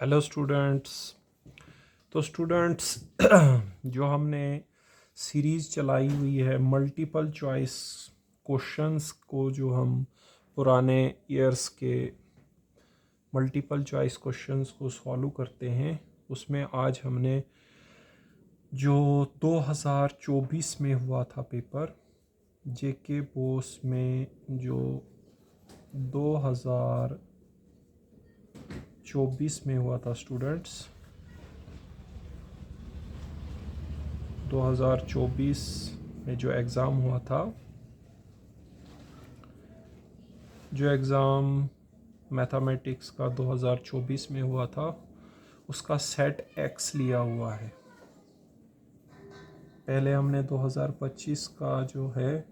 Hello students. तो students जो हमने सीरीज़ चलाई हुई है मल्टीपल चॉइस क्वेश्चंस को, जो हम पुराने ईयर्स के मल्टीपल चॉइस क्वेश्चंस को सॉल्व करते हैं, उसमें आज हमने जो 2024 में हुआ था पेपर जेके बोस में, जो 2024 में हुआ था स्टूडेंट्स, 2024 में जो एग्ज़ाम हुआ था, जो एग्ज़ाम मैथमेटिक्स का 2024 में हुआ था, उसका सेट एक्स लिया हुआ है। पहले हमने 2025 का जो है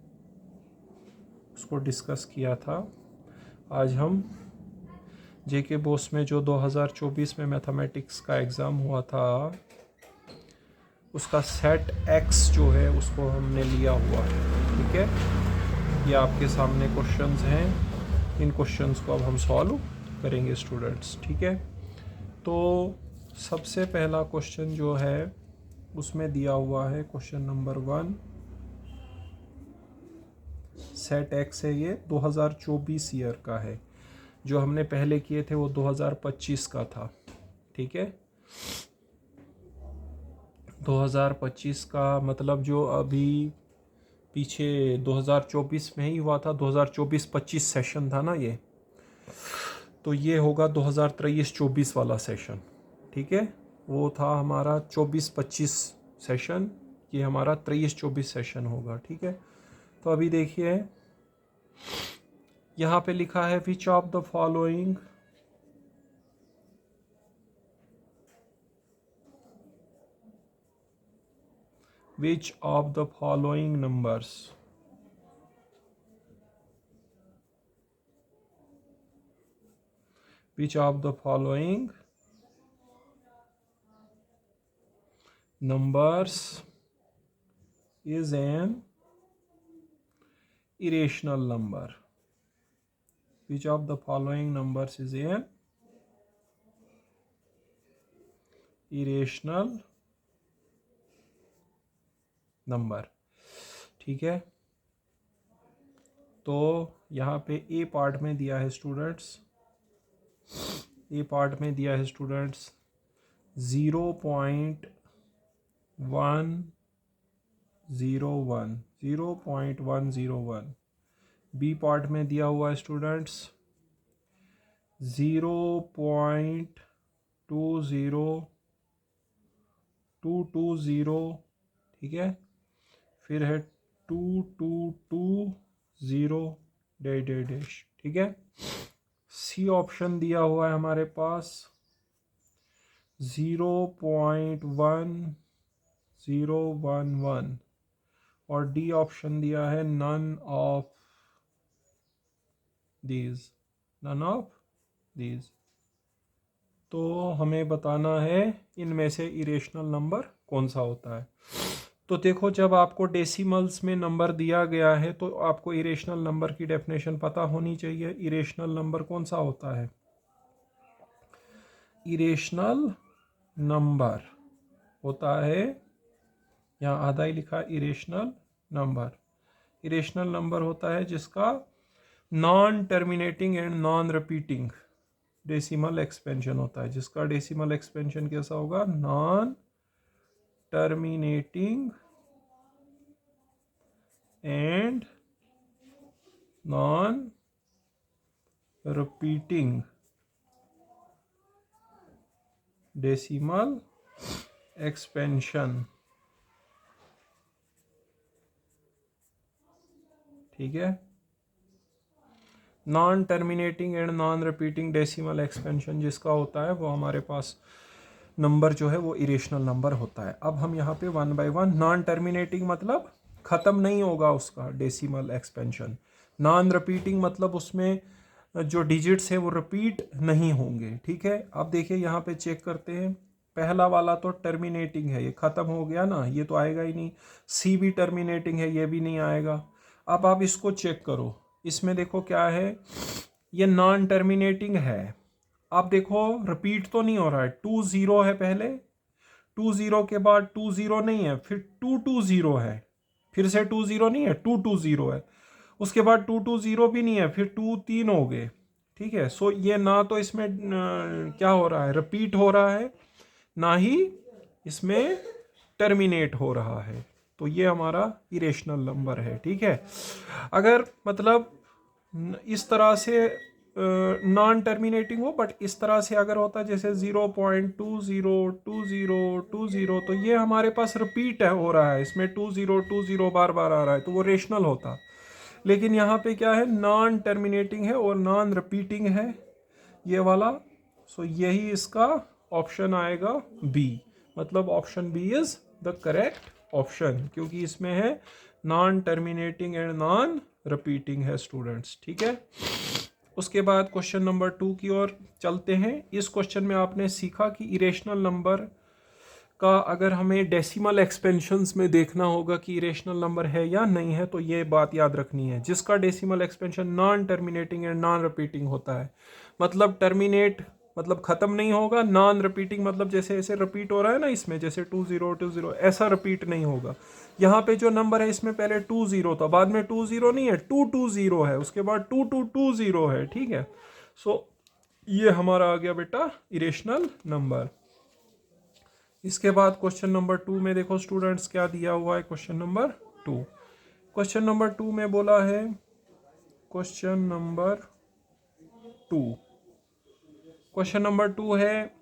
उसको डिस्कस किया था। आज हम जेके बोस में जो 2024 में मैथमेटिक्स का एग्ज़ाम हुआ था, उसका सेट एक्स जो है उसको हमने लिया हुआ है। ठीक है, ये आपके सामने क्वेश्चंस हैं, इन क्वेश्चंस को अब हम सॉल्व करेंगे स्टूडेंट्स। ठीक है, तो सबसे पहला क्वेश्चन जो है उसमें दिया हुआ है क्वेश्चन नंबर 1, सेट एक्स है, ये 2024 ईयर का है। जो हमने पहले किए थे वो 2025 का था। ठीक है, 2025 का मतलब जो अभी पीछे 2024 में ही हुआ था, 2024-25 सेशन था ना ये, तो ये होगा 2023-24 वाला सेशन। ठीक है, वो था हमारा 24-25 सेशन, ये हमारा 23-24 सेशन होगा। ठीक है, तो अभी देखिए यहाँ पे लिखा है which of the following numbers which of the following numbers is an irrational number? Which of the following numbers is an irrational number? ठीक है, तो यहाँ पे ए पार्ट में दिया है स्टूडेंट्स, ए पार्ट में दिया है स्टूडेंट्स 0.101, बी पार्ट में दिया हुआ है स्टूडेंट्स 0.20220। ठीक है, फिर है 2220 डैश। ठीक है, सी ऑप्शन दिया हुआ है हमारे पास 0.1011 और डी ऑप्शन दिया है नन ऑफ दीज। तो हमें बताना है इनमें से इरेशनल नंबर कौन सा होता है। तो देखो, जब आपको डेसिमल्स में नंबर दिया गया है तो आपको इरेशनल नंबर की डेफिनेशन पता होनी चाहिए। इरेशनल नंबर कौन सा होता है? इरेशनल नंबर होता है, यहाँ आधा ही लिखा इरेशनल नंबर। इरेशनल नंबर होता है जिसका non terminating and non repeating decimal expansion होता है। जिसका डेसिमल एक्सपेंशन कैसा होगा? Non terminating and non repeating decimal expansion. ठीक है, non terminating and non repeating decimal expansion जिसका होता है वो हमारे पास नंबर जो है वो इरेशनल नंबर होता है। अब हम यहाँ पे one by one, non terminating मतलब ख़त्म नहीं होगा उसका डेसिमल एक्सपेंशन, नॉन रिपीटिंग मतलब उसमें जो डिजिट्स है वो रिपीट नहीं होंगे। ठीक है, अब देखिए यहाँ पे चेक करते हैं, पहला वाला तो टर्मिनेटिंग है, ये ख़त्म हो गया ना, ये तो आएगा ही नहीं। सी भी टर्मिनेटिंग है, ये भी नहीं आएगा। अब आप इसको चेक करो, इसमें देखो क्या है, ये नॉन टर्मिनेटिंग है आप देखो रिपीट तो नहीं हो रहा है, 2 0 है पहले, 2 0 के बाद 2 0 नहीं है, फिर 2 2 0 है, फिर से 2 0 नहीं है, 2 2 0 है, उसके बाद 2 2 0 भी नहीं है, फिर 2 3 हो गए। ठीक है, सो ये ना तो इसमें क्या हो रहा है, रिपीट हो रहा है, ना ही इसमें टर्मिनेट हो रहा है, तो ये हमारा इरेशनल नंबर है। ठीक है, अगर मतलब इस तरह से नॉन टर्मिनेटिंग हो, बट इस तरह से अगर होता जैसे 0.202020 तो ये हमारे पास रिपीट है हो रहा है, इसमें 2020 बार बार आ रहा है, तो वो रेशनल होता। लेकिन यहाँ पे क्या है, नॉन टर्मिनेटिंग है और नॉन रिपीटिंग है ये वाला, सो यही इसका ऑप्शन आएगा बी, मतलब option B is the correct option, क्योंकि इसमें है non terminating and non repeating है स्टूडेंट्स। ठीक है, उसके बाद क्वेश्चन नंबर 2 की ओर चलते हैं। इस क्वेश्चन में आपने सीखा कि इरेशनल नंबर का अगर हमें डेसिमल एक्सपेंशंस में देखना होगा कि इरेशनल नंबर है या नहीं है, तो ये बात याद रखनी है, जिसका decimal expansion non terminating and non repeating होता है, मतलब टर्मिनेट मतलब खत्म नहीं होगा, नॉन रिपीटिंग मतलब जैसे ऐसे रिपीट हो रहा है ना इसमें, जैसे 2020 ऐसा रिपीट नहीं होगा। यहाँ पे जो नंबर है इसमें पहले 20 था, बाद में 20 नहीं है, 220 है, उसके बाद 2220 है। ठीक है, सो ये हमारा आ गया बेटा इरेशनल नंबर। इसके बाद क्वेश्चन नंबर 2 में देखो स्टूडेंट्स क्या दिया हुआ है। क्वेश्चन नंबर 2, क्वेश्चन नंबर 2 में बोला है, क्वेश्चन नंबर 2, क्वेश्चन नंबर 2 है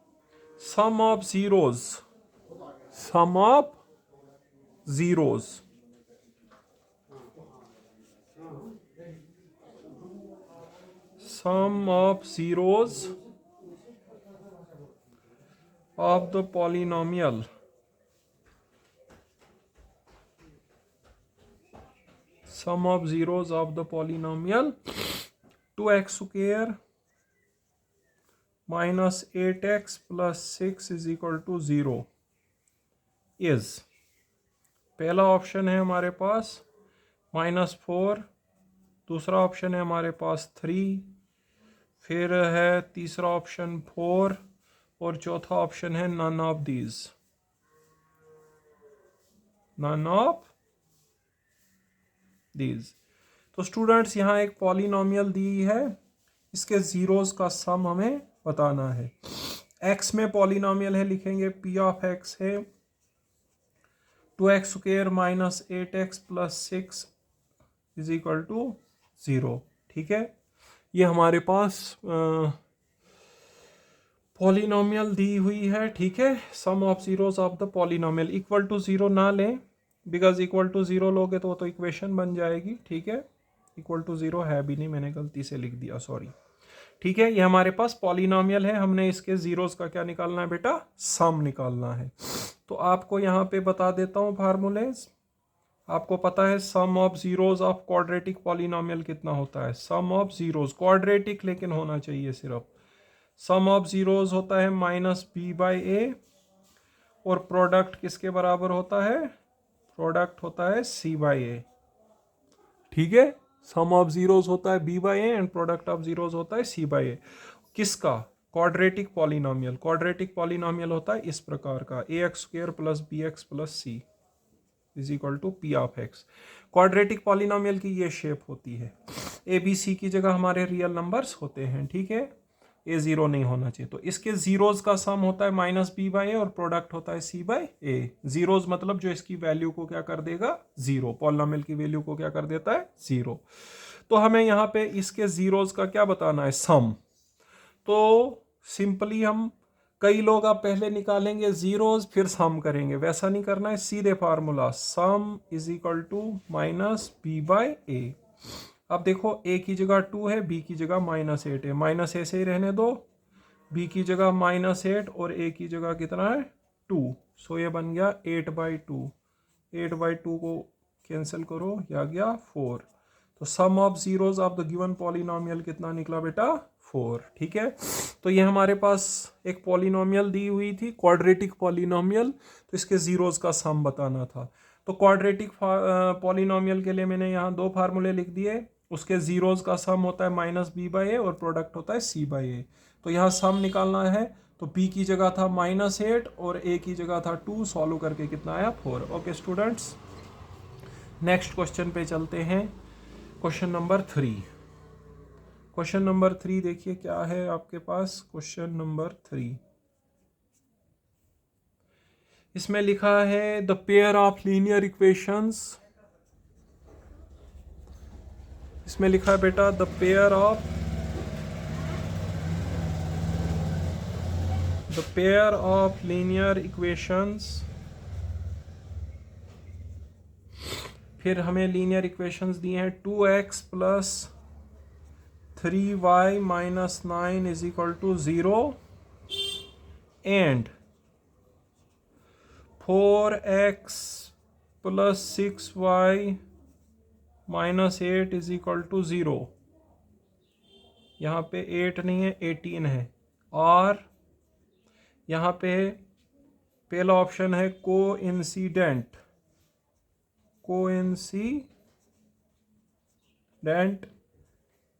sum of zeros, sum of zeros, sum of zeros of the polynomial sum of zeros of the polynomial 2x square minus 8x plus 6 is equal to 0 is, पहला option है हमारे पास -4, दूसरा option है हमारे पास 3, फिर है तीसरा ऑप्शन 4 और चौथा ऑप्शन है none of these, none of these. तो स्टूडेंट्स यहाँ एक पॉलिनोमियल दी है, इसके जीरोस का सम हमें बताना है। एक्स में पॉलिनोमियल है, लिखेंगे पी ऑफ एक्स है 2x square minus 8x plus 6 is equal to 0। ठीक है, ये हमारे पास पॉलिनोमियल दी हुई है। ठीक है, sum of zeros of the polynomial equal to 0 ना लें, बिकॉज इक्वल टू 0 लोगे तो इक्वेशन बन जाएगी। ठीक है, इक्वल टू 0 है भी नहीं, मैंने गलती से लिख दिया, सॉरी। ठीक है, ये हमारे पास पॉलिनोमियल है, हमने इसके जीरोस का क्या निकालना है बेटा, सम निकालना है। तो आपको यहाँ पे बता देता हूँ फार्मूलेज। आपको पता है sum of zeros of quadratic polynomial कितना होता है, सम ऑफ जीरोस क्वाड्रेटिक लेकिन होना चाहिए सिर्फ, सम ऑफ जीरोस होता है -b/a और प्रोडक्ट किसके बराबर होता है, प्रोडक्ट होता है c/a। ठीक है, सम ऑफ जीरोस होता है b/a and product of zeros होता है c/a। किसका, क्वाड्रेटिक पॉलिनोमियल। क्वाड्रेटिक पॉलिनोमियल होता है इस प्रकार का, ax² plus bx plus c is equal to p of x। Quadratic polynomial की ये शेप होती है, a b c की जगह हमारे रियल नंबर्स होते हैं। ठीक है, a 0 नहीं होना चाहिए, तो इसके जीरोस का सम होता है -b/a और प्रोडक्ट होता है c/a। जीरोस मतलब जो इसकी वैल्यू को क्या कर देगा, 0, पॉलिनोमियल की वैल्यू को क्या कर देता है, 0। तो हमें यहाँ पे इसके जीरोस का क्या बताना है, सम। तो सिंपली हम, कई लोग आप पहले निकालेंगे जीरोस फिर सम करेंगे, वैसा नहीं करना है, सीधे formula sum is equal to -b/a। अब देखो a की जगह 2 है, b की जगह -8 है, माइनस ऐसे ही रहने दो, b की जगह -8 और a की जगह कितना है 2, सो ये बन गया 8/2। 8/2 को कैंसिल करो, यह आ गया 4। तो sum of zeros of the given polynomial कितना निकला बेटा, 4। ठीक है, तो ये हमारे पास एक पॉलिनोमियल दी हुई थी, क्वाड्रेटिक पॉलिनोमियल, तो इसके जीरोस का सम बताना था। तो क्वाड्रेटिक पॉलिनोमियल के लिए मैंने यहाँ 2 फार्मूले लिख दिए, उसके जीरोस का सम होता है -b/a और प्रोडक्ट होता है c/a। तो तो यहाँ सम निकालना है, तो p की जगह था -8 और a की जगह था 2, सॉल्व करके कितना आया 4। ओके स्टूडेंट्स, नेक्स्ट क्वेश्चन पे चलते हैं। Question number 3। क्वेश्चन नंबर 3 देखिए क्या है आपके पास। क्वेश्चन नंबर 3, इसमें लिखा है the pair of linear equations. इसमें लिखा है बेटा the pair of linear equations. फिर हमें लीनियर इक्वेशंस दिए हैं 2x plus 3y minus 9 is equal to 0 and 4x plus 6y minus 8 is equal to 0। यहाँ पे 8 नहीं है 18 है। और यहाँ पे पहला ऑप्शन है कोइंसिडेंट,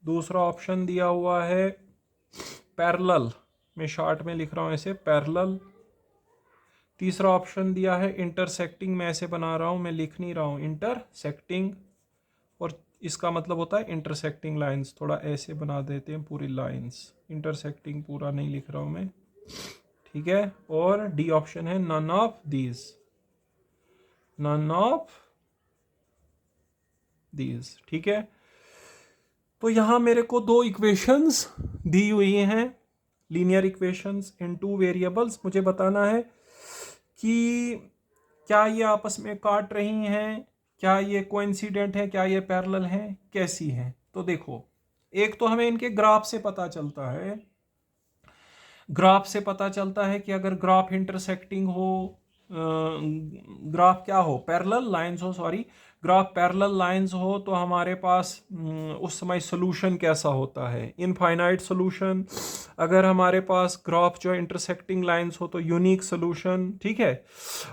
दूसरा ऑप्शन दिया हुआ है पैरेलल, मैं शॉर्ट में लिख रहा हूँ ऐसे पैरेलल। तीसरा ऑप्शन दिया है इंटरसेक्टिंग, मैं ऐसे बना रहा हूँ, मैं लिख नहीं रहा हूँ इंटरसेक्टिंग, और इसका मतलब होता है इंटरसेक्टिंग लाइंस। थोड़ा ऐसे बना देते हैं पूरी लाइंस, इंटरसेक्टिंग पूरा नहीं लिख रहा हूँ मैं, ठीक है। और डी ऑप्शन है नन ऑफ दीज, ठीक है। तो यहां मेरे को दो इक्वेशंस दी हुई हैं, लीनियर इक्वेशंस इन 2 वेरिएबल्स। मुझे बताना है कि क्या ये आपस में काट रही हैं, क्या ये कोइंसिडेंट है, क्या ये पैरेलल हैं, कैसी हैं। तो देखो, एक तो हमें इनके ग्राफ से पता चलता है, ग्राफ से पता चलता है कि अगर ग्राफ इंटरसेक्टिंग हो, ग्राफ क्या हो, पैरेलल लाइंस हो, सॉरी, ग्राफ पैरेलल लाइंस हो, तो हमारे पास उस समय सोल्यूशन कैसा होता है, इनफाइनाइट सोल्यूशन। अगर हमारे पास ग्राफ जो इंटरसेक्टिंग लाइंस हो तो यूनिक सोल्यूशन, ठीक है।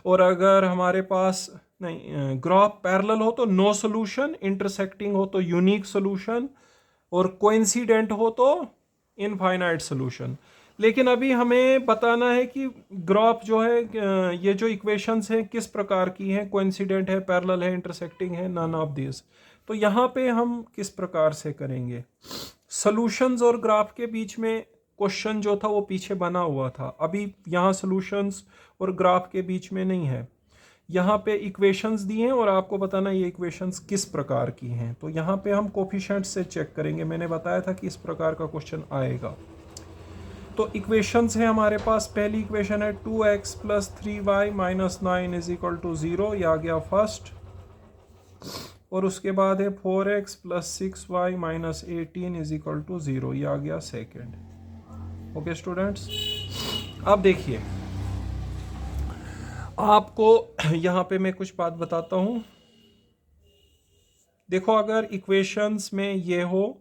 और अगर हमारे पास नहीं ग्राफ पैरेलल हो तो नो सोल्यूशन, इंटरसेक्टिंग हो तो यूनिक सोल्यूशन, और कोइंसिडेंट हो तो इनफाइनाइट सोल्यूशन। लेकिन अभी हमें बताना है कि ग्राफ जो है, ये जो इक्वेशंस हैं किस प्रकार की हैं, कोइंसिडेंट है, पैरेलल है, इंटरसेक्टिंग है, नन ऑफ दिस। तो यहाँ पे हम किस प्रकार से करेंगे, सॉल्यूशंस और ग्राफ के बीच में क्वेश्चन जो था वो पीछे बना हुआ था, अभी यहाँ सॉल्यूशंस और ग्राफ के बीच में नहीं है। यहाँ पे इक्वेशंस दिए हैं और आपको बताना ये इक्वेशंस किस प्रकार की हैं। तो यहाँ पे हम कोफिशिएंट से चेक करेंगे, मैंने बताया था कि इस प्रकार का क्वेश्चन आएगा। तो इक्वेशंस है हमारे पास, पहली इक्वेशन है 2x plus 3y minus 9 is equal to 0, ये आ गया फर्स्ट। और उसके बाद है 4x plus 6y minus 18 is equal to 0, ये आ गया सेकेंड। ओके स्टूडेंट्स, अब देखिए आपको यहाँ पे मैं कुछ बात बताता हूँ। देखो, अगर इक्वेशंस में ये हो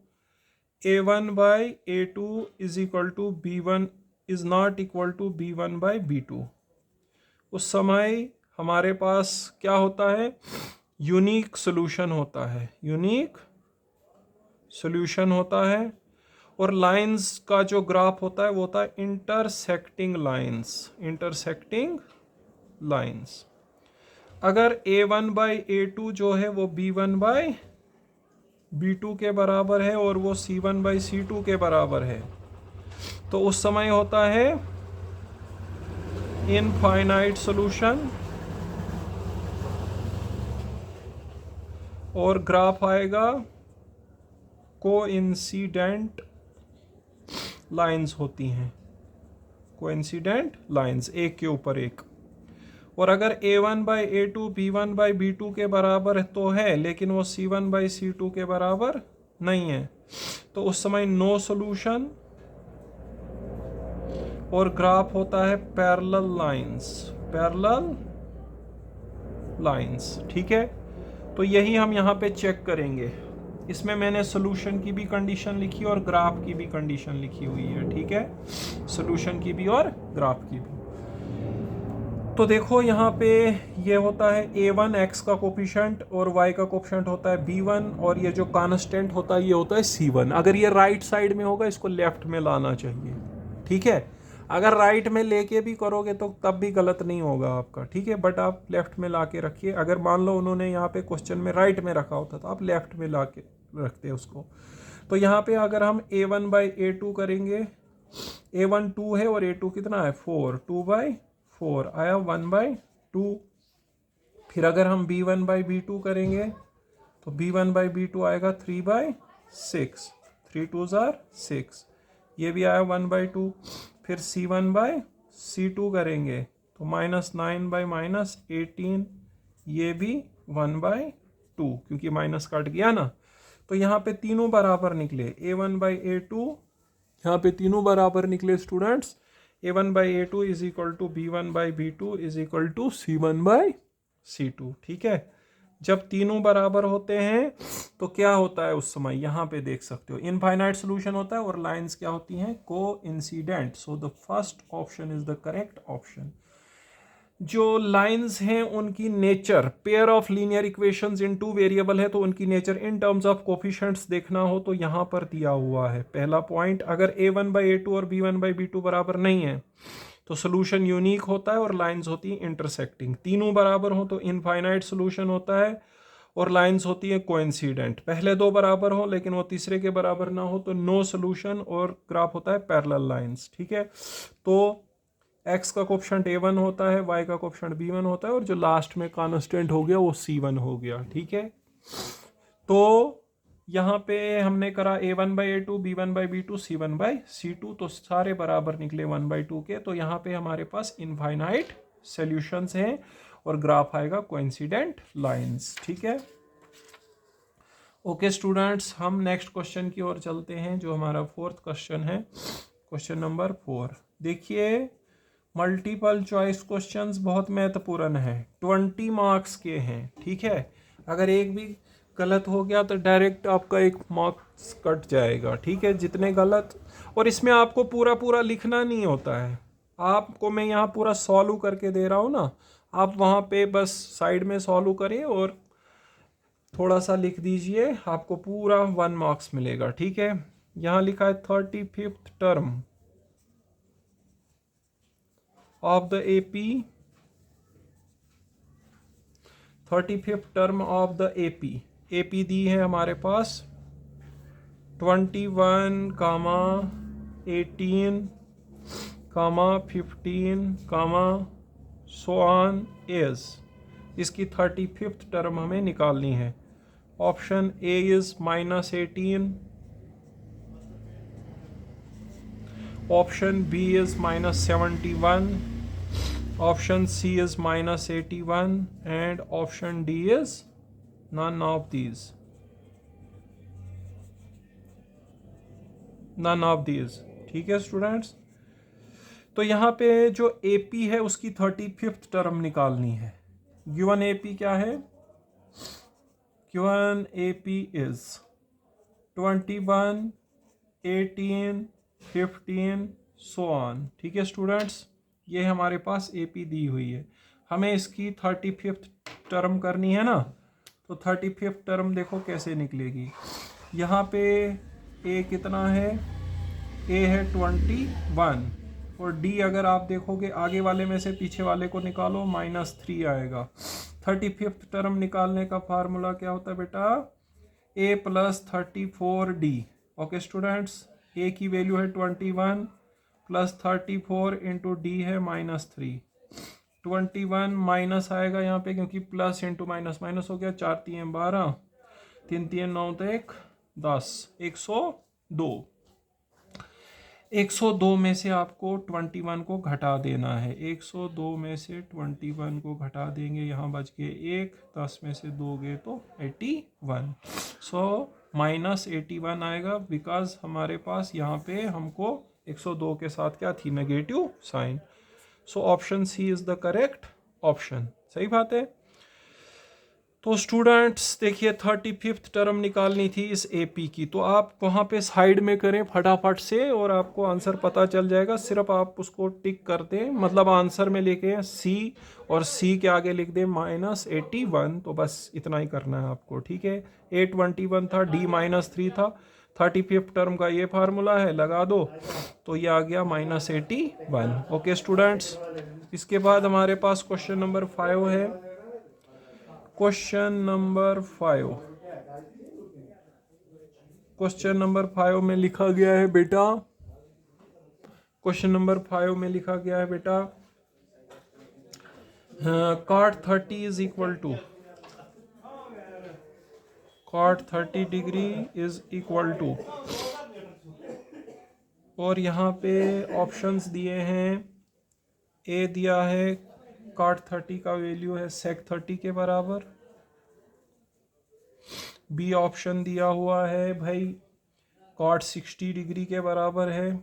a1 by a2 is equal to b1 is not equal to b1 by b2, उस समय हमारे पास क्या होता है, यूनिक सोल्यूशन होता है, यूनिक सोल्यूशन होता है। और लाइंस का जो ग्राफ होता है वो होता है इंटरसेक्टिंग लाइंस, इंटरसेक्टिंग लाइंस। अगर a1 बाई a2 जो है वो b1 बाई b2 के बराबर है और वो c1 बाई c2 के बराबर है, तो उस समय होता है इनफाइनाइट सॉल्यूशन, और ग्राफ आएगा कोइंसिडेंट लाइंस होती हैं, कोइंसिडेंट लाइंस एक के ऊपर एक। और अगर a1 by a2 b1 by b2 के बराबर तो है, लेकिन वो c1 बाई c2 के बराबर नहीं है, तो उस समय नो सॉल्यूशन, और ग्राफ होता है पैरेलल लाइंस, पैरेलल लाइंस, ठीक है। तो यही हम यहाँ पे चेक करेंगे। इसमें मैंने सॉल्यूशन की भी कंडीशन लिखी और ग्राफ की भी कंडीशन लिखी हुई है, ठीक है, सॉल्यूशन की भी और ग्राफ की भी। तो देखो यहाँ पे ये होता है a1 x का कोफिशिएंट और y का कोफिशिएंट होता है b1, और ये जो कांस्टेंट होता है ये होता है c1। अगर ये राइट साइड में होगा इसको लेफ्ट में लाना चाहिए, ठीक है। अगर राइट में लेके भी करोगे तो तब भी गलत नहीं होगा आपका, ठीक है, बट आप लेफ्ट में ला के रखिए। अगर मान लो उन्होंने यहाँ पे क्वेश्चन में राइट में रखा होता तो आप लेफ्ट में ला के रखते उसको। तो यहाँ पे अगर हम a1/a2 करेंगे, a1 2 है और a2 कितना है 4, 2/4 आया 1/2। फिर अगर हम b1/b2 करेंगे तो b1/b2 आएगा 3/6, 3 2s are 6, ये भी आया 1/2। फिर c1/c2 करेंगे तो -9/-18, ये भी 1/2, क्योंकि माइनस कट गया ना। तो यहाँ पे तीनों बराबर निकले, a1/a2, यहाँ पे तीनों बराबर निकले students. a1/a2 is equal to b1/b2 is equal to c1/c2, ठीक है। जब तीनों बराबर होते हैं तो क्या होता है उस समय, यहाँ पे देख सकते हो इनफाइनाइट सोल्यूशन होता है और लाइंस क्या होती हैं, coincident. So the first option is the correct option. जो लाइंस हैं उनकी nature, pair of linear equations in two variable है तो उनकी nature in terms of coefficients देखना हो तो यहाँ पर दिया हुआ है पहला पॉइंट। अगर a1/a2 और b1/b2 बराबर नहीं है तो सोल्यूशन यूनिक होता है और लाइंस होती है इंटरसेक्टिंग। तीनों बराबर हो तो इनफाइनाइट सोल्यूशन होता है और लाइंस होती है कोइंसिडेंट। पहले दो बराबर हो लेकिन वो तीसरे के बराबर ना हो तो नो सोल्यूशन और ग्राफ होता है पैरेलल लाइंस, ठीक है। तो x का कोफिशिएंट a1 होता है, y का कोफिशिएंट b1 होता है और जो लास्ट में कांस्टेंट हो गया वो c1 हो गया, ठीक है। तो यहाँ पे हमने करा a1/a2, b1/b2, c1/c2, तो सारे बराबर निकले 1/2 के। तो यहाँ पे हमारे पास इनफाइनाइट सॉल्यूशंस हैं और ग्राफ आएगा कोइंसिडेंट लाइंस, ठीक है। ओके स्टूडेंट्स, हम नेक्स्ट क्वेश्चन की ओर चलते हैं जो हमारा फोर्थ क्वेश्चन है, क्वेश्चन नंबर 4। देखिए मल्टीपल चॉइस क्वेश्चंस बहुत महत्वपूर्ण है, 20 मार्क्स के हैं, ठीक है। अगर एक भी गलत हो गया तो डायरेक्ट आपका 1 मार्क्स कट जाएगा, ठीक है, जितने गलत। और इसमें आपको पूरा पूरा लिखना नहीं होता है, आपको मैं यहाँ पूरा सॉल्व करके दे रहा हूँ ना, आप वहाँ पे बस साइड में सॉल्व करिए और थोड़ा सा लिख दीजिए, आपको पूरा 1 मार्क्स मिलेगा, ठीक है। यहाँ लिखा है 35th term of the AP, 35th term of the AP दी है हमारे पास 21, 18, 15, so on is। इसकी 35th टर्म हमें निकालनी है। Option A is -18, option B is -71, option C is -81 and option D is none of these, ठीक है students. तो यहाँ पे जो AP है उसकी 35th टर्म निकालनी है। गिवन AP क्या है, given AP is 21, 18, 15 so on, ठीक है स्टूडेंट्स। ये हमारे पास AP दी हुई है, हमें इसकी 35th टर्म करनी है ना। तो 35th टर्म देखो कैसे निकलेगी। यहाँ पे A कितना है, A है 21 और D अगर आप देखोगे आगे वाले में से पीछे वाले को निकालो -3 आएगा। 35th टर्म निकालने का फार्मूला क्या होता है बेटा, A + 34D। Okay students, A की वैल्यू है 21 + 34 इंटू D है -3। 21 माइनस आएगा यहाँ पे क्योंकि प्लस इंटू माइनस माइनस हो गया, 4 3 12, 3 3 9 तो 1 10, 102। 102 में से आपको 21 को घटा देना है। 102 में से 21 को घटा देंगे, यहाँ बच गए 1, 10 में से 2 गए तो 81। सो -81 आएगा बिकॉज हमारे पास यहाँ पे हमको 102 के साथ क्या थी, negative sign. So option C is the correct option, सही बात है। तो स्टूडेंट्स देखिए 35th टर्म निकालनी थी इस AP की, तो आप वहाँ पे साइड में करें फटाफट से और आपको आंसर पता चल जाएगा। सिर्फ आप उसको टिक कर दें, मतलब आंसर में लिखे C और C के आगे लिख दें -81, तो बस इतना ही करना है आपको, ठीक है। A 21 था, D -3 था, 35th टर्म का ये फार्मूला है, लगा दो तो ये आ गया -81। ओके स्टूडेंट्स, इसके बाद हमारे पास क्वेश्चन नंबर 5 है। क्वेश्चन नंबर 5, क्वेश्चन नंबर 5 में लिखा गया है बेटा, क्वेश्चन नंबर 5 में लिखा गया है बेटा, cot 30 is equal to, cot 30 degree is equal to, और यहाँ पे ऑप्शंस दिए हैं। ए दिया है cot 30 का वैल्यू है sec 30 के बराबर। बी ऑप्शन दिया हुआ है भाई cot 60 डिग्री के बराबर है।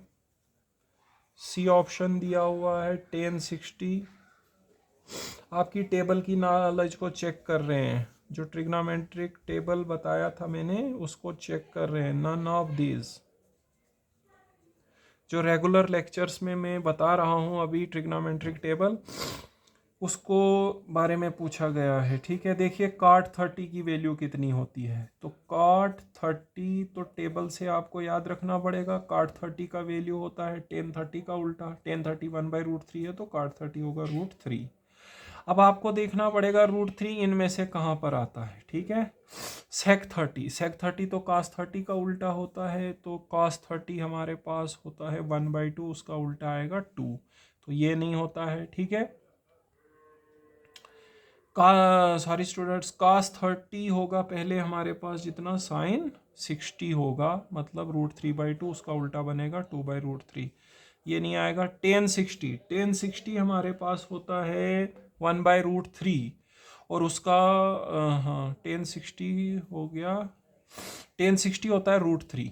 सी ऑप्शन दिया हुआ है tan 60। आपकी टेबल की नॉलेज को चेक कर रहे हैं, जो ट्रिग्नोमेट्रिक टेबल बताया था मैंने उसको चेक कर रहे हैं। नन ऑफ दीज, जो रेगुलर लेक्चर्स में मैं बता रहा हूँ अभी ट्रिग्नोमेट्रिक टेबल, उसको बारे में पूछा गया है। ठीक है, देखिए cot 30 की वैल्यू कितनी होती है, तो cot 30 तो टेबल से आपको याद रखना पड़ेगा। cot 30 का वैल्यू होता है tan 30 का उल्टा, tan 30 1/√3 है तो cot 30 होगा √3। अब आपको देखना पड़ेगा √3 इनमें से कहाँ पर आता है। ठीक है, sec 30 तो cos 30 का उल्टा होता है, तो cos 30 हमारे पास होता है 1/2, उसका उल्टा आएगा 2, तो ये नहीं होता है। ठीक है, सॉरी स्टूडेंट्स, cos 30 होगा पहले हमारे पास जितना sin 60 होगा, मतलब √3/2, उसका उल्टा बनेगा 2/√3, ये नहीं आएगा। tan 60 हमारे पास होता है 1/√3, और उसका हाँ tan 60 हो गया, tan 60 होता है √3,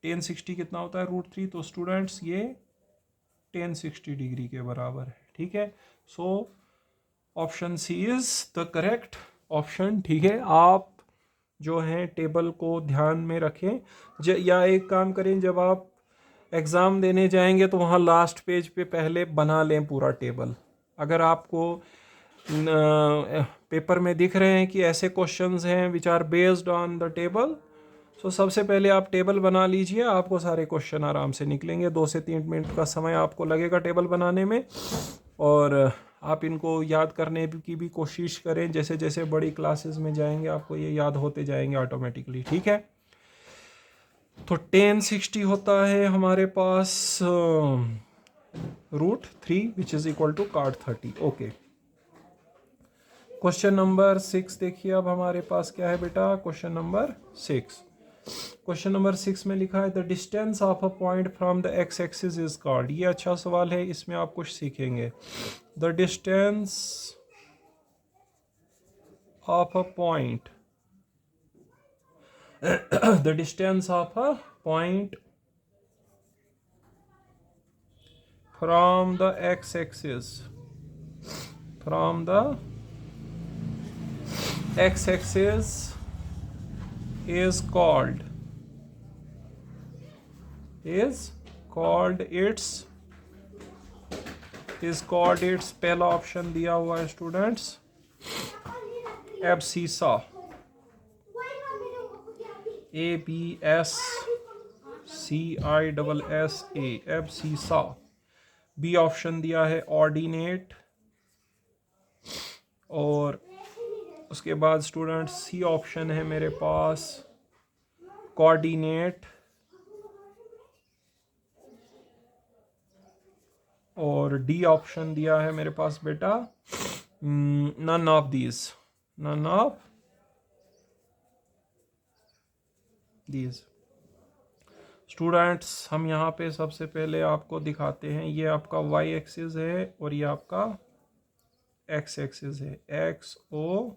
tan 60 कितना होता है √3, तो स्टूडेंट्स ये tan 60 डिग्री के बराबर है। ठीक है, so option C is the correct option. ठीक है, आप जो है टेबल को ध्यान में रखें, या एक काम करें, जब आप एग्ज़ाम देने जाएंगे तो वहाँ लास्ट पेज पे पहले बना लें पूरा टेबल। अगर आपको पेपर में दिख रहे हैं कि ऐसे क्वेश्चंस हैं which are based on the table, so सबसे पहले आप टेबल बना लीजिए, आपको सारे क्वेश्चन आराम से निकलेंगे। 2 से 3 मिनट का समय आपको लगेगा टेबल बनाने में, और आप इनको याद करने की भी कोशिश करें। जैसे जैसे बड़ी क्लासेस में जाएंगे आपको ये याद होते जाएंगे ऑटोमेटिकली। ठीक है, तो tan 60 होता है हमारे पास √3 which is equal to cot 30। Okay, question number 6 देखिए, अब हमारे पास क्या है बेटा, क्वेश्चन नंबर 6। क्वेश्चन नंबर 6 में लिखा है the distance of a point from the x axis is called. ये अच्छा सवाल है, इसमें आप कुछ सीखेंगे। The distance of a point the distance of a point from the x axis, from the x axis is called its पहला option दिया हुआ है students abscissa, ABSCISSA, abscissa. B option दिया है ऑर्डिनेट, और उसके बाद स्टूडेंट्स सी ऑप्शन है मेरे पास कोऑर्डिनेट, और डी ऑप्शन दिया है मेरे पास बेटा none of these, none of these. Students हम यहाँ पे सबसे पहले आपको दिखाते हैं, ये आपका वाई एक्सिस है और ये आपका एक्स एक्सिस है, x O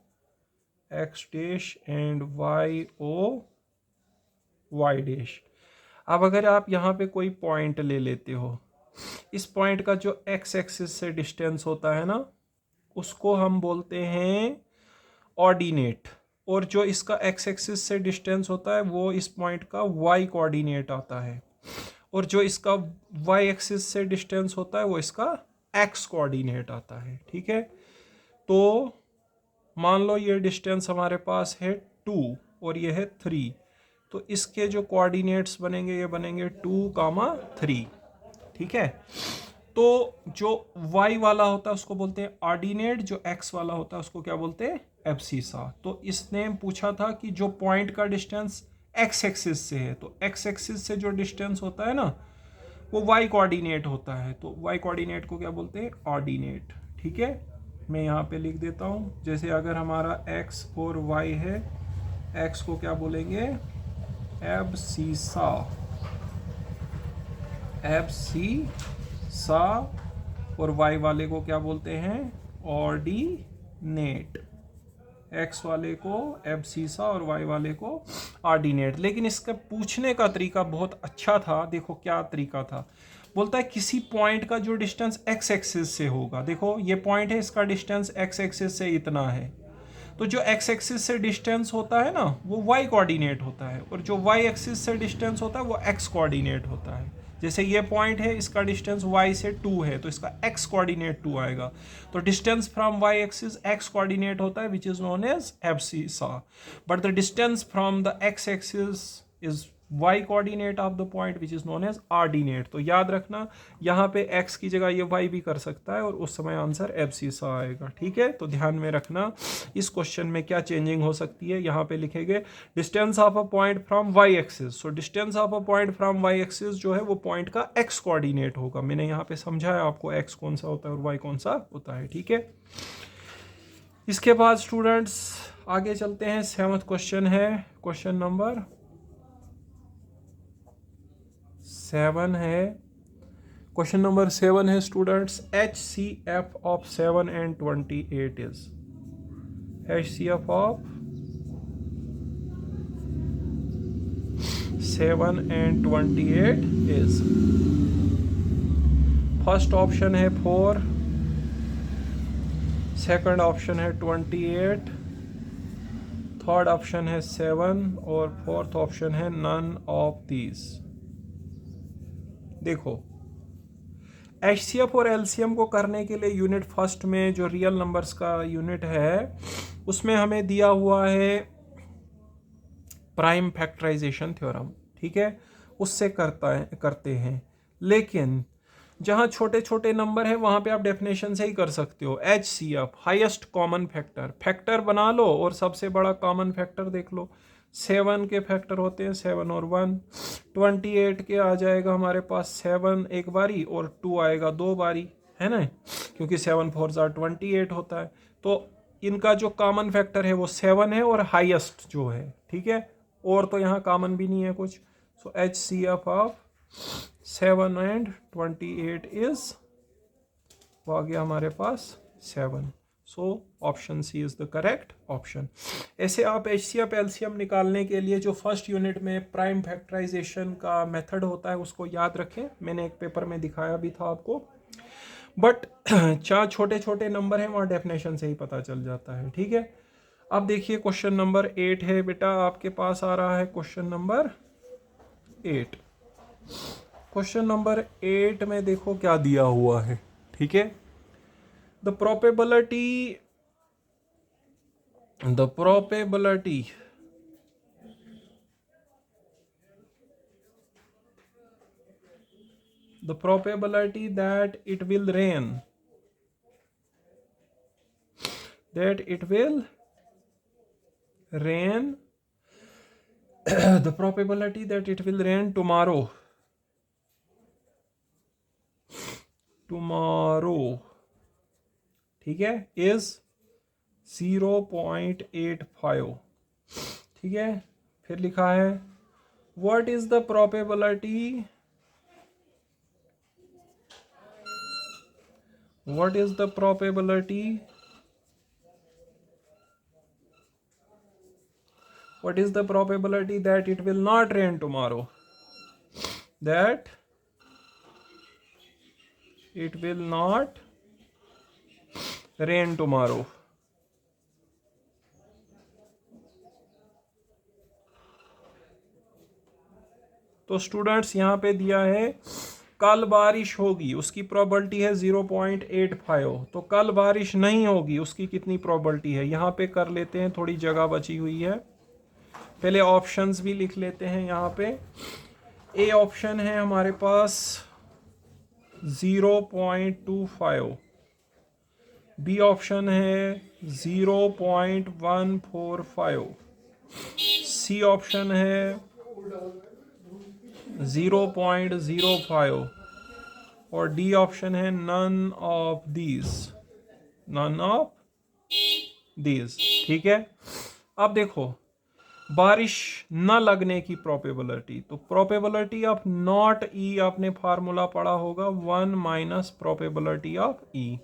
x dash and y O y dash. अब अगर आप यहाँ पे कोई पॉइंट ले लेते हो, इस पॉइंट का जो एक्स एक्सिस से डिस्टेंस होता है ना, उसको हम बोलते हैं ऑर्डिनेट, और जो इसका एक्स एक्सिस से डिस्टेंस होता है वो इस पॉइंट का वाई कोऑर्डिनेट आता है, और जो इसका वाई एक्सिस से डिस्टेंस होता है वो इसका एक्स कोऑर्डिनेट आता है। ठीक है, तो मान लो ये डिस्टेंस हमारे पास है 2 और ये है 3, तो इसके जो कोऑर्डिनेट्स बनेंगे ये बनेंगे 2,3, ठीक है। तो जो y वाला होता है उसको बोलते हैं ऑर्डिनेट, जो x वाला होता है उसको क्या बोलते हैं, एब्सिसा। तो इसने पूछा था कि जो पॉइंट का डिस्टेंस x एक्सिस से है, तो x एक्सिस से जो डिस्टेंस होता है ना वो y कोऑर्डिनेट होता है, तो y कोऑर्डिनेट को क्या बोलते हैं, ऑर्डिनेट, ठीक है। मैं यहाँ पे लिख देता हूँ, जैसे अगर हमारा x और y है, x को क्या बोलेंगे, एब्सिसा, एब्सिसा, और y वाले को क्या बोलते हैं, ऑर्डिनेट। x वाले को एब्सिसा और y वाले को ऑर्डिनेट। लेकिन इसका पूछने का तरीका बहुत अच्छा था, देखो क्या तरीका था, बोलता है किसी पॉइंट का जो डिस्टेंस x एक्सिस से होगा, देखो ये पॉइंट है, इसका डिस्टेंस x एक्सिस से इतना है, तो जो x एक्सिस से डिस्टेंस होता है ना वो y कोऑर्डिनेट होता है, और जो y एक्सिस से डिस्टेंस होता है वो x कोऑर्डिनेट होता है। जैसे ये पॉइंट है, इसका डिस्टेंस y से 2 है, तो इसका x कोऑर्डिनेट 2 आएगा, तो distance from y axis x coordinate होता है, which is known as abscissa. But the distance from the x axis is y coordinate of the point which is known as ordinate. तो याद रखना यहाँ पे x की जगह ये y भी कर सकता है, और उस समय आंसर एब्सिसा आएगा, ठीक है। तो ध्यान में रखना इस क्वेश्चन में क्या चेंजिंग हो सकती है, यहाँ पे लिखेंगे distance of a point from y axis. So distance of a point from y axis जो है वो पॉइंट का x कोऑर्डिनेट होगा। मैंने यहाँ पे समझाया आपको x कौन सा होता है और y कौन सा होता है, ठीक है। इसके बाद स्टूडेंट्स आगे चलते हैं, 7th क्वेश्चन है, क्वेश्चन नंबर 7 है, क्वेश्चन नंबर 7 है students, HCF of 7 and 28 is, HCF of 7 and 28 is, first option है 4, सेकंड ऑप्शन है 28, थर्ड ऑप्शन है 7, और फोर्थ ऑप्शन है नन ऑफ दीज। देखो HCF और LCM को करने के लिए यूनिट फर्स्ट में जो रियल नंबर्स का यूनिट है उसमें हमें दिया हुआ है प्राइम फैक्टराइजेशन थ्योरम, ठीक है, उससे करते हैं। लेकिन जहाँ छोटे छोटे नंबर है वहाँ पे आप डेफिनेशन से ही कर सकते हो। HCF highest common factor, factor बना लो और सबसे बड़ा कॉमन फैक्टर देख लो। 7 के फैक्टर होते हैं 7 और 1, 28 के आ जाएगा हमारे पास 7 एक बारी और 2 आएगा 2 बारी, है ना, क्योंकि 7 4 28 होता है। तो इनका जो कॉमन फैक्टर है वो 7 है और हाईएस्ट जो है, ठीक है, और तो यहाँ कॉमन भी नहीं है कुछ। So HCF of 7 and 28 is, वो आ गया हमारे पास 7। So option C is the correct option. ऐसे आप HCF LCM निकालने के लिए जो फर्स्ट यूनिट में प्राइम फैक्टराइजेशन का मेथड होता है उसको याद रखें, मैंने एक पेपर में दिखाया भी था आपको। बट जहाँ छोटे छोटे नंबर हैं वहाँ डेफिनेशन से ही पता चल जाता है, ठीक है। अब देखिए क्वेश्चन नंबर 8 है बेटा, आपके पास आ रहा है क्वेश्चन नंबर 8। क्वेश्चन नंबर 8 में देखो क्या दिया हुआ है, ठीक है। The probability that it will rain, the probability that it will rain tomorrow, ठीक है, इज 0.85, ठीक है। फिर लिखा है what is the probability, that it will not rain tomorrow, that it will not rain tomorrow। तो स्टूडेंट्स यहाँ पे दिया है कल बारिश होगी, उसकी प्रोबेबिलिटी है 0.85। तो कल बारिश नहीं होगी उसकी कितनी प्रोबेबिलिटी है, यहाँ पे कर लेते हैं, थोड़ी जगह बची हुई है। पहले ऑप्शंस भी लिख लेते हैं यहाँ पे। ए ऑप्शन है हमारे पास 0.25, बी ऑप्शन है 0.145, सी ऑप्शन है 0.05 और डी ऑप्शन है none of these, none of these. ठीक है, अब देखो बारिश न लगने की प्रोबेबिलिटी, तो प्रोबेबिलिटी ऑफ नॉट ई आपने फार्मूला पढ़ा होगा, 1 माइनस प्रोबेबिलिटी ऑफ ई।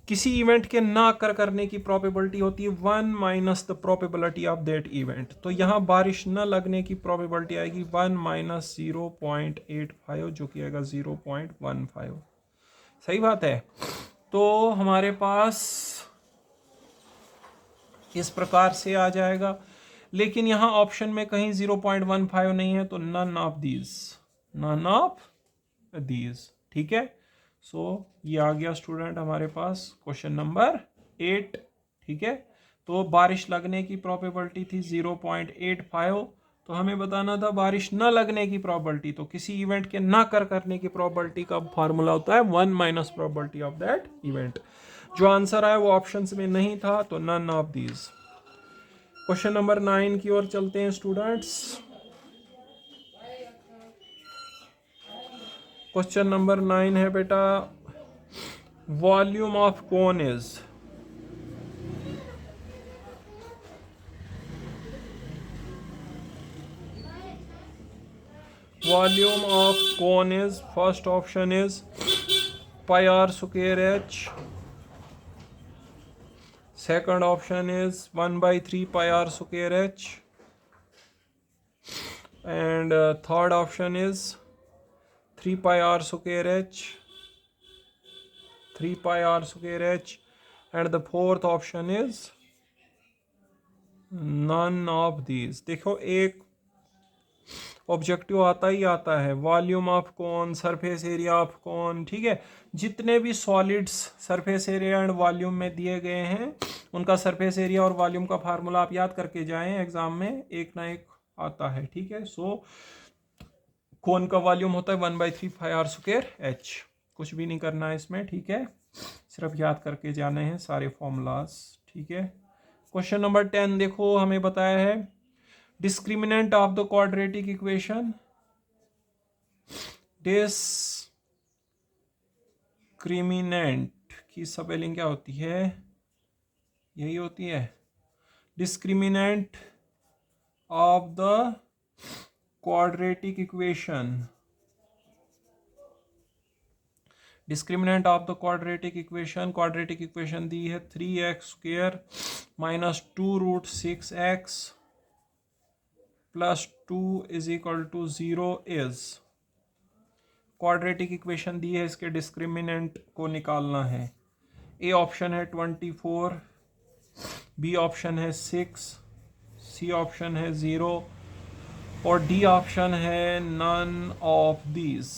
किसी इवेंट के ना करने की प्रोबेबिलिटी होती है 1 minus the probability of that event. तो यहाँ बारिश न लगने की प्रोबेबिलिटी आएगी 1 माइनस 0.85 जो कि आएगा 0.15। सही बात है। तो हमारे पास इस प्रकार से आ जाएगा, लेकिन यहाँ ऑप्शन में कहीं 0.15 नहीं है, तो none of these, none of these. ठीक है, सो ये आ गया स्टूडेंट हमारे पास क्वेश्चन नंबर 8। ठीक है, तो बारिश लगने की प्रोबेबिलिटी थी 0.85, तो हमें बताना था बारिश न लगने की प्रोबेबिलिटी। तो किसी इवेंट के ना करने की प्रोबेबिलिटी का फार्मूला होता है 1 minus probability of that event. जो आंसर आया वो ऑप्शंस में नहीं था, तो none of these. Question number 9 की ओर चलते हैं स्टूडेंट्स। क्वेश्चन नंबर 9 है बेटा, volume of cone is, volume of cone is, first option is pi r square h, second option is 1/3 pi r square h, and third option is 3 pi r square h, 3 pi r square h, and the fourth option is none of these. देखो एक objective आता ही आता है, volume of cone, surface area of cone. ठीक है, जितने भी solids surface area and volume में दिए गए हैं उनका सरफेस एरिया और वॉल्यूम का फार्मूला आप याद करके जाएं, एग्जाम में एक ना एक आता है। ठीक है, सो कौन का वॉल्यूम होता है 1/3 पाई आर स्क्वायर एच। कुछ भी नहीं करना है इसमें। ठीक है, सिर्फ याद करके जाने हैं सारे फॉर्मूलाज। ठीक है, क्वेश्चन नंबर 10 देखो, हमें बताया है discriminant of the quadratic equation, discriminant की स्पेलिंग क्या होती है, यही होती है, discriminant of the quadratic equation, discriminant of the quadratic equation. Quadratic equation दी है 3x² minus 2√6x plus 2 is equal to 0 is. Quadratic equation दी है, इसके डिस्क्रिमिनेंट को निकालना है। ए ऑप्शन है 24, बी ऑप्शन है 6, सी ऑप्शन है 0 और डी ऑप्शन है none of these,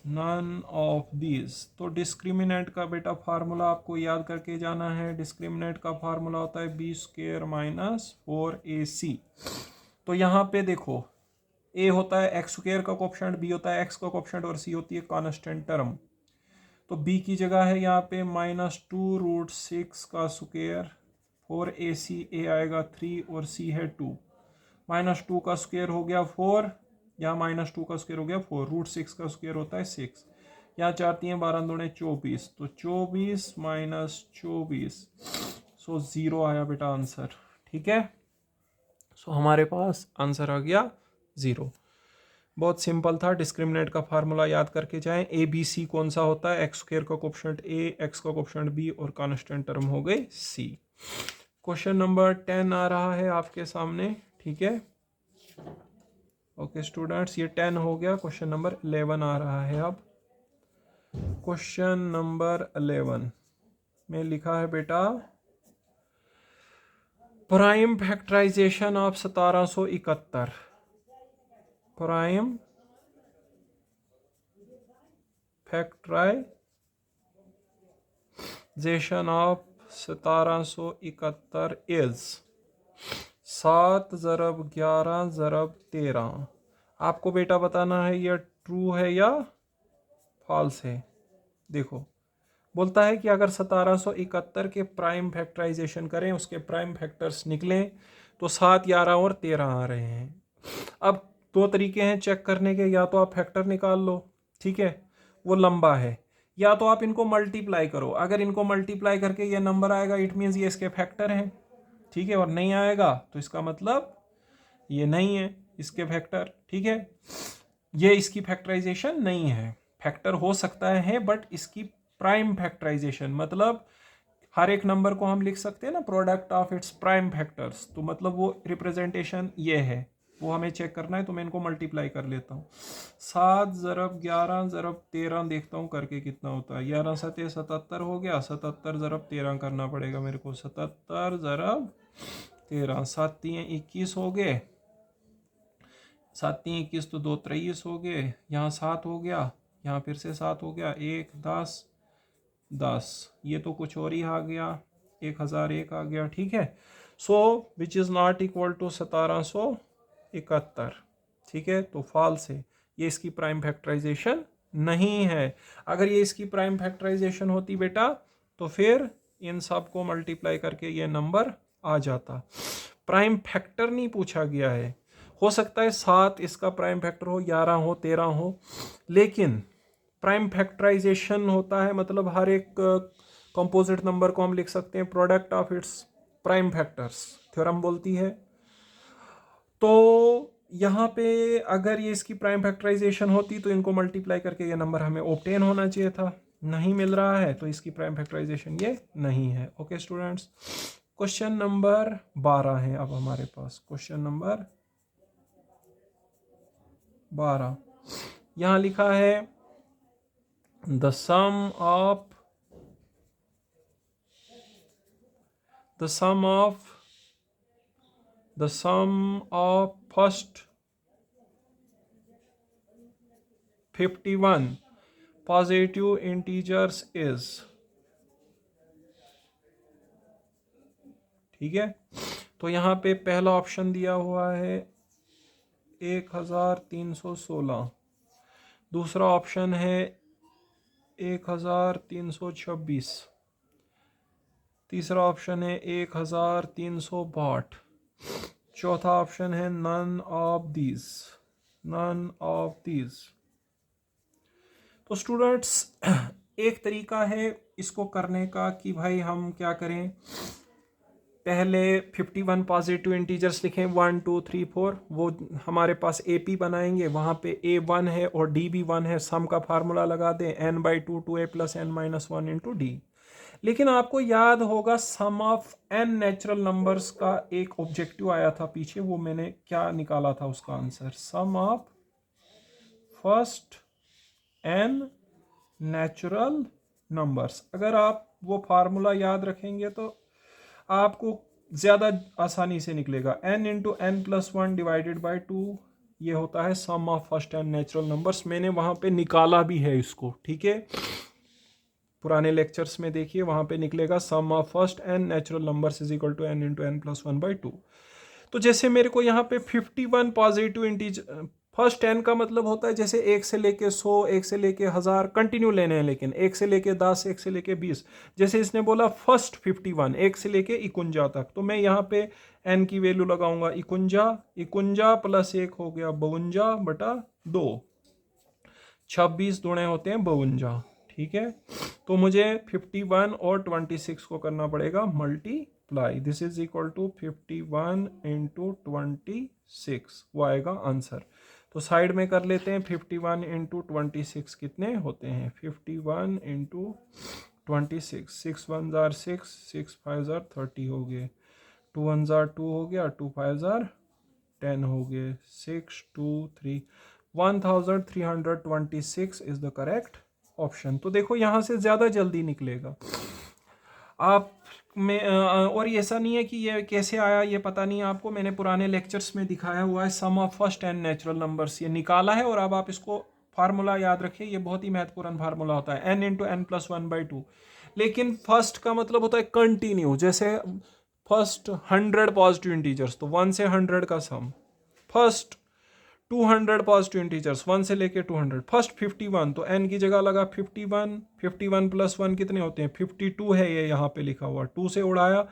none of these. तो डिस्क्रिमिनेंट का बेटा फार्मूला आपको याद करके जाना है। डिस्क्रिमिनेंट का फार्मूला होता है b² माइनस 4ac। तो यहाँ पे देखो, a होता है x² का कोएफिशिएंट, b होता है x का कोएफिशिएंट और c होती है कांस्टेंट टर्म। तो b की जगह है यहाँ पे -2√6 का स्क्वायर, 4ac, a आएगा 3 और c है 2, -2 का स्क्वायर हो गया 4, यहाँ -2 का स्क्वायर हो गया 4, √6 का स्क्वायर होता है 6, यहाँ 4 3 12 दूने 24, तो 24 माइनस 24, सो 0 आया बेटा आंसर। ठीक है, सो हमारे पास आंसर आ गया 0। बहुत सिंपल था। डिस्क्रिमिनेंट का फार्मूला याद करके जाएं। ए बी सी कौन सा होता है, x² का कोएफिशिएंट a, x का कोएफिशिएंट b और कांस्टेंट टर्म हो गई c। क्वेश्चन नंबर 10 आ रहा है आपके सामने। ठीक है, ओके स्टूडेंट्स, ये 10 हो गया। क्वेश्चन नंबर 11 आ रहा है। अब क्वेश्चन नंबर 11 में लिखा है बेटा, prime factorization of 1771, prime factorization of 1771 is 7 ज़रब 11 ज़रब 13। आपको बेटा बताना है यह ट्रू है या फॉल्स है। देखो बोलता है कि अगर 1771 के प्राइम फैक्टराइजेशन करें, उसके प्राइम फैक्टर्स निकलें तो 7, 11 और 13 आ रहे हैं। अब दो तरीके हैं चेक करने के, या तो आप फैक्टर निकाल लो, ठीक है, वो लंबा है, या तो आप इनको मल्टीप्लाई करो। अगर इनको मल्टीप्लाई करके ये नंबर आएगा इट मीन्स ये इसके फैक्टर हैं, ठीक है, और नहीं आएगा तो इसका मतलब ये नहीं है इसके फैक्टर, ठीक है, ये इसकी फैक्टराइजेशन नहीं है। फैक्टर हो सकता है बट इसकी प्राइम फैक्टराइजेशन मतलब हर एक नंबर को हम लिख सकते हैं ना product of its prime factors, तो मतलब वो रिप्रेजेंटेशन ये है, वो हमें चेक करना है। तो मैं इनको मल्टीप्लाई कर लेता हूँ। 7 ज़रब 11 ज़रब 13 देखता हूँ करके कितना होता है। 11 7 77 हो गया, 77 ज़रब 13 करना पड़ेगा मेरे को। 77 ज़रब 13, 7 3 21 हो गए, 7 3 21 तो 2 23 हो गए, यहाँ 7 हो गया, यहाँ फिर से 7 हो गया, 1 10 10, ये तो कुछ और ही आ गया, 1001 आ गया, ठीक है। So which is not equal to 1771, ठीक है, तो फॉल्स है, ये इसकी प्राइम फैक्टराइजेशन नहीं है। अगर ये इसकी प्राइम फैक्टराइजेशन होती बेटा तो फिर इन सब को मल्टीप्लाई करके ये नंबर आ जाता। प्राइम फैक्टर नहीं पूछा गया है। हो सकता है 7 इसका प्राइम फैक्टर हो, 11 हो, 13 हो, लेकिन प्राइम फैक्टराइजेशन होता है मतलब हर एक कंपोजिट नंबर को हम लिख सकते हैं product of its prime factors, theorem बोलती है। तो यहाँ पे अगर ये इसकी प्राइम फैक्टराइजेशन होती तो इनको मल्टीप्लाई करके ये नंबर हमें ऑब्टेन होना चाहिए था, नहीं मिल रहा है तो इसकी प्राइम फैक्टराइजेशन ये नहीं है। ओके स्टूडेंट्स, क्वेश्चन नंबर 12 है अब हमारे पास। क्वेश्चन नंबर 12 यहाँ लिखा है the sum of first 51 positive integers is, ठीक है। तो यहाँ पे पहला ऑप्शन दिया हुआ है 1316, दूसरा ऑप्शन है 1326, तीसरा ऑप्शन है 1362, चौथा ऑप्शन है नन ऑफ दीज। तो स्टूडेंट्स एक तरीका है इसको करने का कि भाई हम क्या करें, पहले 51 पॉजिटिव इंटीजर्स लिखें 1 2 3 4, वो हमारे पास AP बनाएंगे, वहाँ पे A 1 है और D भी 1 है, सम का फार्मूला लगा दें n/2 2a + n-1 × D। लेकिन आपको याद होगा सम ऑफ n नेचुरल नंबर्स का एक ऑब्जेक्टिव आया था पीछे, वो मैंने क्या निकाला था उसका answer, sum of first n natural numbers. अगर आप वो फार्मूला याद रखेंगे तो आपको ज़्यादा आसानी से निकलेगा। n × n+1 / 2 ये होता है sum of first n natural numbers. मैंने वहाँ पे निकाला भी है इसको, ठीक है, पुराने लेक्चर्स में देखिए, वहाँ पे निकलेगा sum of first n natural numbers = n × n+1 / 2। तो जैसे मेरे को यहाँ पे 51 पॉजिटिव इंटीजर, फर्स्ट 10 का मतलब होता है जैसे 1 से लेके 100, 1 से लेके 1000 कंटिन्यू लेने हैं, लेकिन 1 से लेके 10, 1 से लेके 20, जैसे इसने बोला फर्स्ट 51 1 से लेके 51 तक, तो मैं यहाँ पे n की वैल्यू लगाऊंगा 51, 51 + 1 हो गया 52/2, 26 दूणे होते हैं 52, ठीक है। तो मुझे 51 और 26 को करना पड़ेगा multiply, this is equal to 51 × 26, वो आएगा आंसर। तो साइड में कर लेते हैं, 51 × 26 कितने होते हैं, 51 × 26, 6 1 6, 6 5 30 हो गए, 2 1 2 हो गया, 2 5 10 हो गए, 6 2 3, 1326 इज द करेक्ट ऑप्शन। तो देखो यहाँ से ज़्यादा जल्दी निकलेगा आप में, और ऐसा नहीं है कि ये कैसे आया ये पता नहीं आपको, मैंने पुराने लेक्चर्स में दिखाया हुआ है sum of first n natural numbers, ये निकाला है। और अब आप इसको फार्मूला याद रखिए, ये बहुत ही महत्वपूर्ण फार्मूला होता है n × n+1 / 2। लेकिन फर्स्ट का मतलब होता है कंटिन्यू, जैसे फर्स्ट 100 पॉजिटिव इंटीजर्स, तो 1 से 100 का सम, फर्स्ट 200 पॉजिटिव इंटीजर्स 1 से लेके 200, फर्स्ट 51, तो n की जगह लगा 51, 51 प्लस 1 कितने होते हैं 52 है, ये यहाँ पे लिखा हुआ, 2 से उड़ाया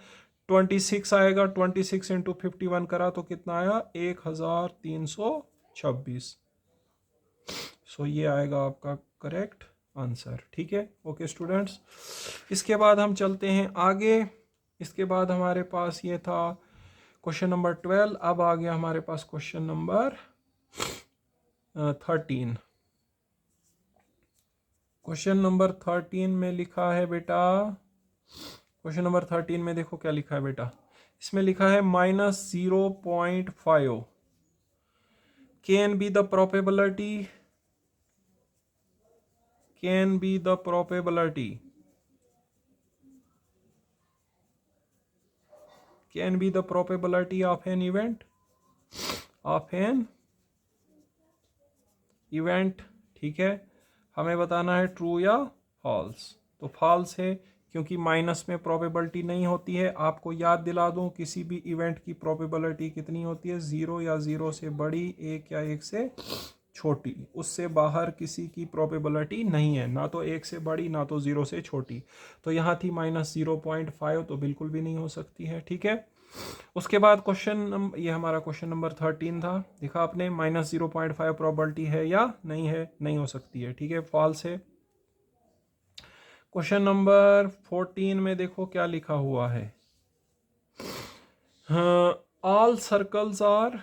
26 आएगा, 26 इंटू 51 करा तो कितना आया 1326। सो ये आएगा आपका करेक्ट आंसर। ठीक है, ओके स्टूडेंट्स। इसके बाद हम चलते हैं आगे। इसके बाद हमारे पास ये था क्वेश्चन नंबर 12। अब आ गया हमारे पास क्वेश्चन नंबर 13। क्वेश्चन नंबर 13 में लिखा है बेटा, क्वेश्चन नंबर 13 में देखो क्या लिखा है बेटा, इसमें लिखा है -0.5 can be the probability, can be the probability, can be the probability of an event, of an event। ठीक है, हमें बताना है ट्रू या फॉल्स। तो फॉल्स है क्योंकि माइनस में प्रोबेबिलिटी नहीं होती है। आपको याद दिला दूं, किसी भी इवेंट की प्रोबेबिलिटी कितनी होती है, 0 या 0 से बड़ी, 1 या 1 से छोटी, उससे बाहर किसी की प्रोबेबिलिटी नहीं है, ना तो 1 से बड़ी ना तो 0 से छोटी। तो यहाँ थी -0.5, तो बिल्कुल भी नहीं हो सकती है। ठीक है, उसके बाद क्वेश्चन, ये हमारा क्वेश्चन नंबर 13 था, देखा आपने, -0.5 प्रोबेबिलिटी है या नहीं है, नहीं हो सकती है। ठीक है, फॉल्स है। क्वेश्चन नंबर 14 में देखो क्या लिखा हुआ है, all circles are,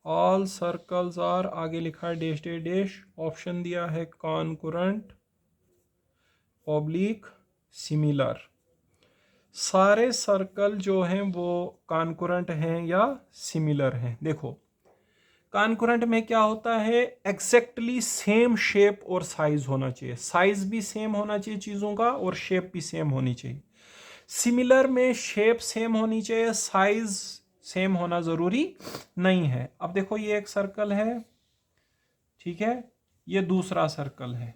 all circles are, आगे लिखा है डैश डैश डैश, ऑप्शन दिया है कॉन्करेंट, ऑब्लिक, सिमिलर। सारे सर्कल जो हैं वो कॉन्करेंट हैं या सिमिलर हैं। देखो कॉन्करेंट में क्या होता है, एग्जैक्टली सेम शेप और साइज होना चाहिए, साइज भी सेम होना चाहिए चीज़ों का और शेप भी सेम होनी चाहिए। सिमिलर में शेप सेम होनी चाहिए, साइज सेम होना ज़रूरी नहीं है। अब देखो ये एक सर्कल है, ठीक है, ये दूसरा सर्कल है,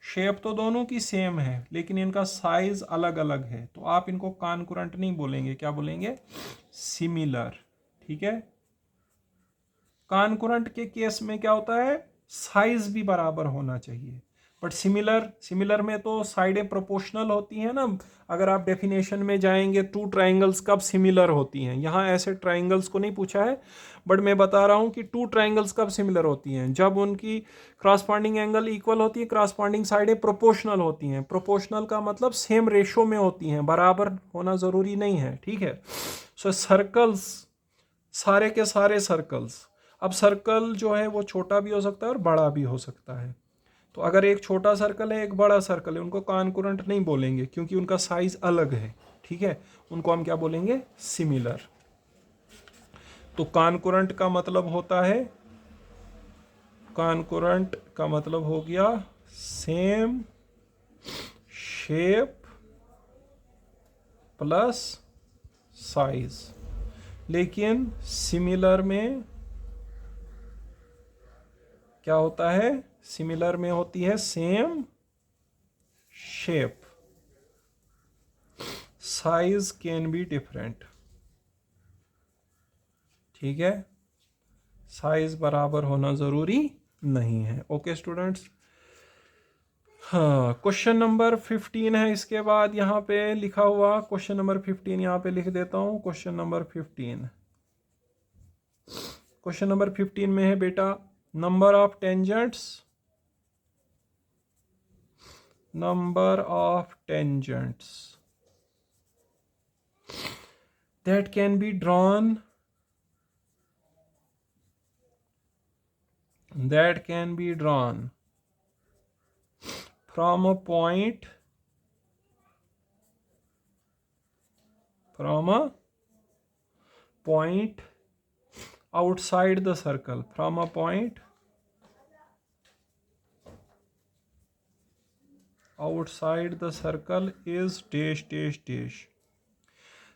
शेप तो दोनों की सेम है लेकिन इनका साइज अलग अलग है, तो आप इनको कॉन्करेंट नहीं बोलेंगे, क्या बोलेंगे, सिमिलर। ठीक है, कॉन्करेंट के केस में क्या होता है, साइज भी बराबर होना चाहिए, बट सिमिलर में तो साइडें प्रोपोर्शनल होती हैं ना। अगर आप डेफिनेशन में जाएंगे, 2 ट्राइंगल्स कब सिमिलर होती हैं, यहाँ ऐसे ट्राइंगल्स को नहीं पूछा है, बट मैं बता रहा हूँ कि 2 ट्राइंगल्स कब सिमिलर होती हैं, जब उनकी क्रॉसपॉन्डिंग एंगल इक्वल होती है, क्रॉसपॉन्डिंग साइडें प्रोपोर्शनल होती हैं। प्रोपोर्शनल का मतलब सेम रेशो में होती हैं, बराबर होना ज़रूरी नहीं है। ठीक है, सो सर्कल्स, सारे के सारे सर्कल्स, अब सर्कल जो है वो छोटा भी हो सकता है और बड़ा भी हो सकता है। तो अगर एक छोटा सर्कल है एक बड़ा सर्कल है, उनको कॉन्करेंट नहीं बोलेंगे क्योंकि उनका साइज अलग है। ठीक है, उनको हम क्या बोलेंगे, सिमिलर। तो कॉन्करेंट का मतलब होता है, कॉन्करेंट का मतलब हो गया सेम शेप प्लस साइज, लेकिन सिमिलर में क्या होता है, सिमिलर में होती है same shape, size can be different. ठीक है, साइज बराबर होना जरूरी नहीं है। ओके स्टूडेंट्स, हाँ, क्वेश्चन नंबर 15 है। इसके बाद यहाँ पे लिखा हुआ क्वेश्चन नंबर 15, यहाँ पे लिख देता हूँ क्वेश्चन नंबर 15। क्वेश्चन नंबर 15 में है बेटा, number of tangents, number of tangents that can be drawn, that can be drawn from a point, from a point outside the circle, from a point outside the circle is dash dash dash।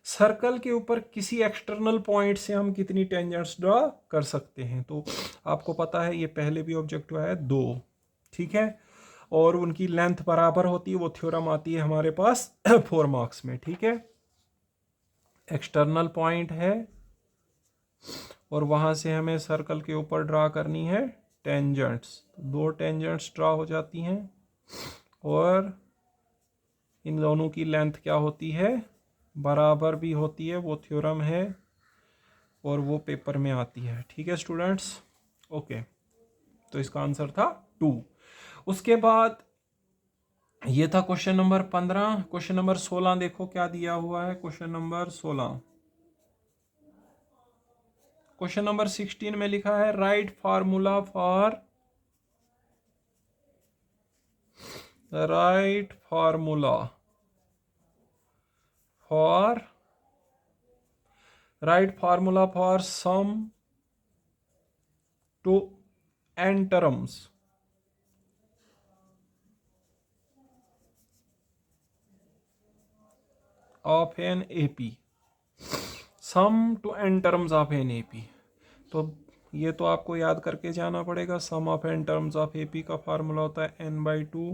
Circle के ऊपर किसी external point से हम कितनी tangents draw कर सकते हैं, तो आपको पता है ये पहले भी ऑब्जेक्टिव है 2। ठीक है, और उनकी लेंथ बराबर होती है, वो थ्योरम आती है हमारे पास 4 मार्क्स में, ठीक है। एक्सटर्नल पॉइंट है और वहां से हमें सर्कल के ऊपर ड्रा करनी है टेंजेंट्स, तो 2 टेंजेंट्स ड्रा हो जाती हैं और इन दोनों की लेंथ क्या होती है, बराबर भी होती है, वो थ्योरम है और वो पेपर में आती है, ठीक है स्टूडेंट्स। ओके, तो इसका आंसर था 2। उसके बाद ये था क्वेश्चन नंबर 15। क्वेश्चन नंबर 16 देखो क्या दिया हुआ है। क्वेश्चन नंबर 16, क्वेश्चन नंबर 16 में लिखा है right formula for sum to n terms of an AP, sum to n terms of an AP। तो ये तो आपको याद करके जाना पड़ेगा। Sum of n terms of AP का फार्मूला होता है n/2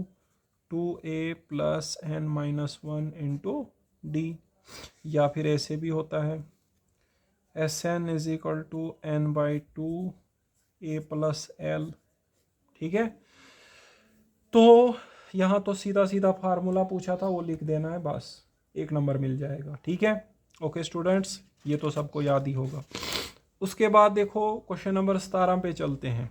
2a plus n-1 into D, या फिर ऐसे भी होता है Sn is equal to n/2 a plus l, ठीक है। तो यहाँ तो सीधा सीधा फार्मूला पूछा था, वो लिख देना है, बस 1 नंबर मिल जाएगा, ठीक है। ओके स्टूडेंट्स, ये तो सबको याद ही होगा। उसके बाद देखो क्वेश्चन नंबर 17 पे चलते हैं।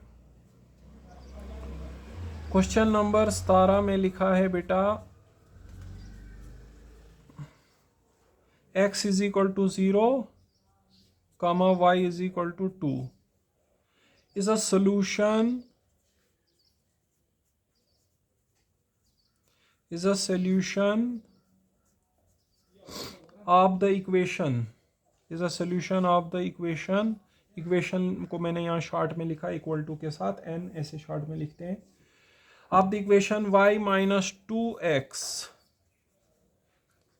क्वेश्चन नंबर 17 में लिखा है बेटा x is equal to 0 comma y is equal to 2 is a solution of the equation equation को मैंने यहाँ शॉर्ट में लिखा इक्वल टू के साथ n, ऐसे शॉर्ट में लिखते हैं। Of the equation y minus 2x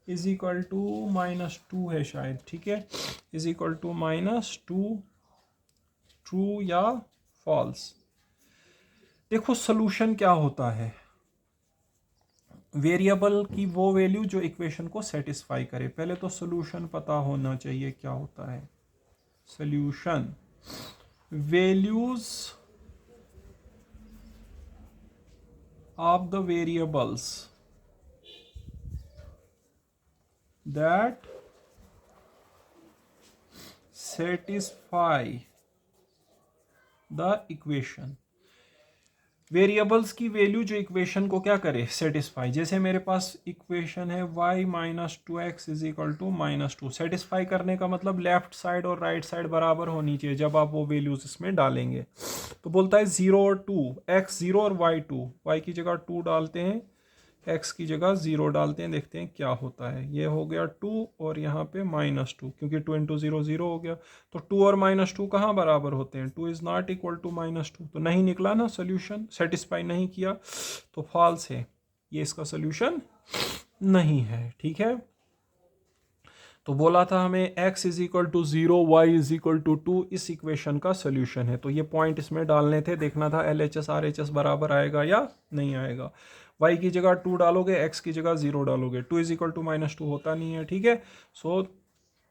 is equal to -2 है शायद, ठीक है, इज इक्वल टू -2, ट्रू या फॉल्स। देखो सोल्यूशन क्या होता है, वेरिएबल की वो वैल्यू जो इक्वेशन को सेटिस्फाई करे। पहले तो सोल्यूशन पता होना चाहिए क्या होता है। Solution values of the variables that satisfy the equation। Variables की वैल्यू जो इक्वेशन को क्या करे, सेटिस्फाई। जैसे मेरे पास इक्वेशन है y minus 2x is equal to -2। Satisfy करने का मतलब लेफ्ट साइड और राइट साइड बराबर होनी चाहिए जब आप वो वैल्यूज इसमें डालेंगे। तो बोलता है 0 और 2, x 0 और y 2, y की जगह 2 डालते हैं, x की जगह 0 डालते हैं, देखते हैं क्या होता है। ये हो गया 2 और यहाँ पे -2, क्योंकि 2 इंटू 0 0 हो गया। तो 2 और -2 कहाँ बराबर होते हैं, 2 इज नॉट इक्वल टू -2, तो नहीं निकला ना सोल्यूशन, सेटिस्फाई नहीं किया, तो फॉल्स है, ये इसका सोल्यूशन नहीं है, ठीक है। तो बोला था हमें x is equal to 0 y is equal to 2 इस इक्वेशन का सोल्यूशन है। तो ये पॉइंट इसमें डालने थे, देखना था LHS RHS बराबर आएगा या नहीं आएगा। y की जगह 2 डालोगे, x की जगह 0 डालोगे, 2 इज इक्वल टू -2 होता नहीं है, ठीक है। So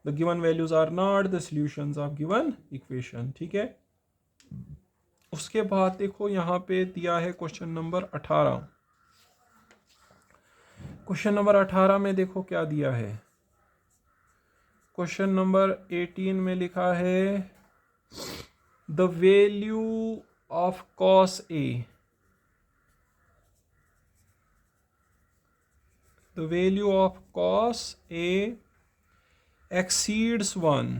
the given values are not the solutions of given equation, ठीक है। उसके बाद देखो यहाँ पे दिया है क्वेश्चन नंबर 18। क्वेश्चन नंबर 18 में देखो क्या दिया है। क्वेश्चन नंबर 18 में लिखा है the value of cos A, the value of cos A exceeds 1,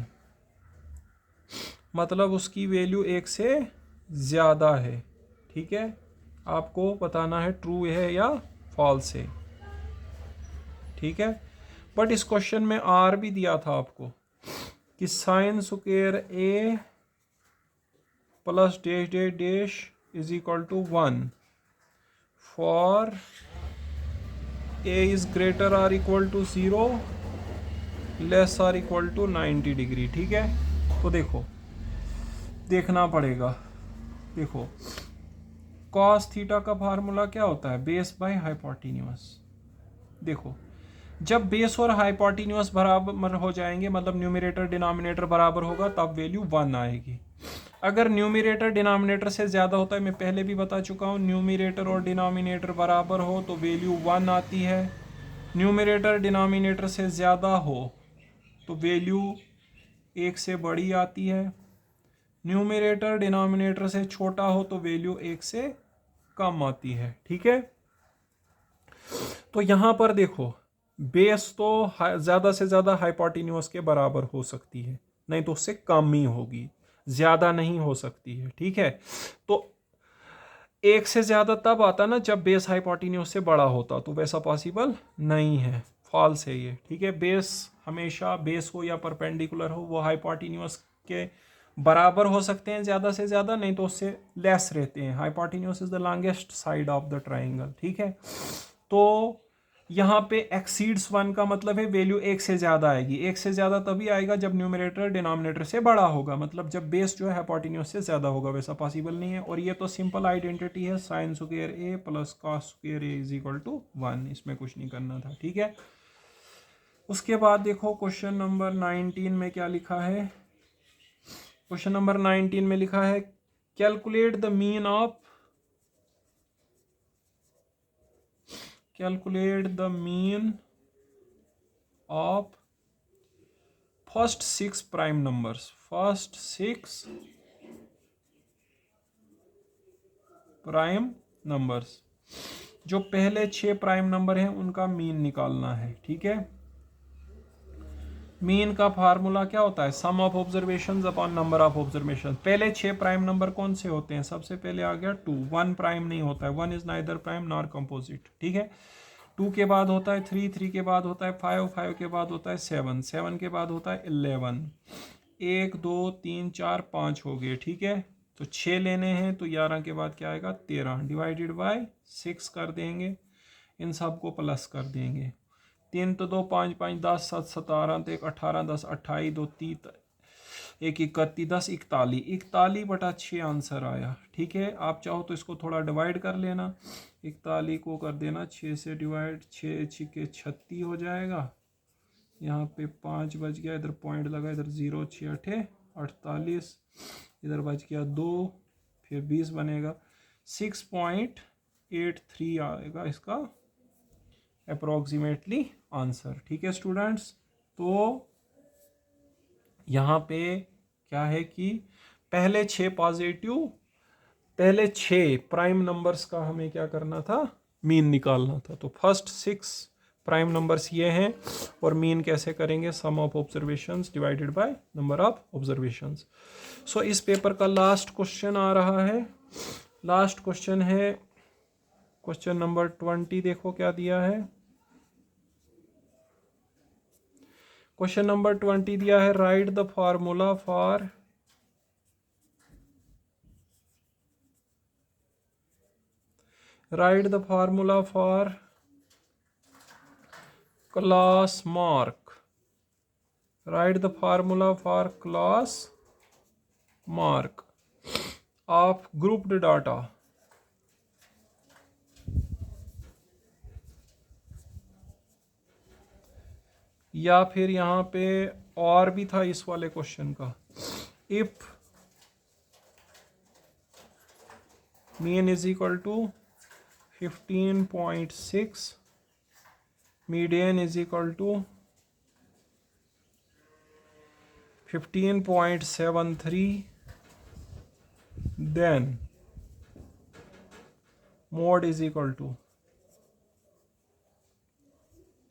मतलब उसकी वैल्यू 1 से ज़्यादा है, ठीक है। आपको बताना है ट्रू है या फॉल्स है, ठीक है। बट इस क्वेश्चन में आर भी दिया था आपको कि sine square A plus dash dash dash is equal to 1 for A is greater or equal to 0 less or equal to 90 degree, ठीक है। तो देखो देखना पड़ेगा, देखो कॉस थीटा का फार्मूला क्या होता है, बेस बाय हाइपोटेन्यूस। देखो जब बेस और हाइपोटेन्यूस बराबर हो जाएंगे, मतलब न्यूमरेटर डिनोमिनेटर बराबर होगा, तब वैल्यू 1 आएगी। अगर न्यूमरेटर डिनोमिनेटर से ज़्यादा होता है, मैं पहले भी बता चुका हूँ, न्यूमरेटर और डिनोमिनेटर बराबर हो तो वैल्यू 1 आती है। न्यूमरेटर डिनोमिनेटर से ज़्यादा हो तो वैल्यू 1 से बड़ी आती है। न्यूमरेटर डिनोमिनेटर से छोटा हो तो वैल्यू 1 से कम आती है। ठीक है, तो यहाँ पर देखो बेस तो ज़्यादा से ज़्यादा हाइपोटेन्यूस के बराबर हो सकती है, नहीं तो उससे कम ही होगी, ज़्यादा नहीं हो सकती है। ठीक है, तो 1 से ज़्यादा तब आता ना जब बेस हाइपोटेन्यूस से बड़ा होता, तो वैसा पॉसिबल नहीं है, फॉल्स है ये। ठीक है, बेस हमेशा, बेस हो या परपेंडिकुलर हो, वो हाइपोटेन्यूस के बराबर हो सकते हैं ज़्यादा से ज़्यादा, नहीं तो उससे लेस रहते हैं। Hypotenuse is the longest side of the triangle. ठीक है, तो यहाँ पे एक्सीड्स 1 का मतलब है वैल्यू 1 से ज़्यादा आएगी। 1 से ज़्यादा तभी आएगा जब न्यूमरेटर डिनोमिनेटर से बड़ा होगा, मतलब जब बेस जो है हाइपोटेन्यूस से ज़्यादा होगा, वैसा पॉसिबल नहीं है। और ये तो सिंपल आइडेंटिटी है, sine square A plus cos square A is equal to 1, इसमें कुछ नहीं करना था। ठीक है, उसके बाद देखो क्वेश्चन नंबर 19 में क्या लिखा है। क्वेश्चन नंबर 19 में लिखा है calculate the mean of calculate the mean of first 6 prime numbers, first 6 prime numbers, जो पहले 6 प्राइम नंबर हैं उनका मीन निकालना है। ठीक है, मीन का फार्मूला क्या होता है, sum of observations upon number of observation. पहले 6 प्राइम नंबर कौन से होते हैं, सबसे पहले आ गया 2, 1 प्राइम नहीं होता है, 1 is neither prime nor composite. ठीक है, 2 के बाद होता है 3, 3 के बाद होता है 5, 5 के बाद होता है 7, 7 के बाद होता है 11, 1 2 3 4 5 हो गए। ठीक है, तो 6 लेने हैं, तो 11 के बाद क्या आएगा 13, डिवाइडेड बाय 6 कर देंगे, इन सब को प्लस कर देंगे। 3 तो 2 5 5 10 7 17 तो 1 18 10 28 2 30 1 31 10 41, 41/6 आंसर आया। ठीक है, आप चाहो तो इसको थोड़ा डिवाइड कर लेना, 41 को कर देना 6 से डिवाइड, 6 6 36 हो जाएगा। यहाँ पे 5 बच गया, इधर पॉइंट लगा, इधर 0 6 8 48, इधर बच गया 2, फिर 20 बनेगा, 6.83 आएगा इसका अप्रोक्सीमेटली आंसर। ठीक है स्टूडेंट्स, तो यहाँ पे क्या है कि पहले 6 प्राइम नंबर्स का हमें क्या करना था, मीन निकालना था। तो फर्स्ट 6 प्राइम नंबर्स ये हैं, और मीन कैसे करेंगे, sum of observations divided by number of observations. So इस पेपर का लास्ट क्वेश्चन आ रहा है, लास्ट क्वेश्चन है क्वेश्चन नंबर 20। देखो क्या दिया है, क्वेश्चन नंबर 20 दिया है, right the formula for class mark, write the formula for class mark of grouped data। या फिर यहाँ पे और भी था इस वाले क्वेश्चन का, if mean is equal to 15.6, median is equal to 15.73, then mode is equal to.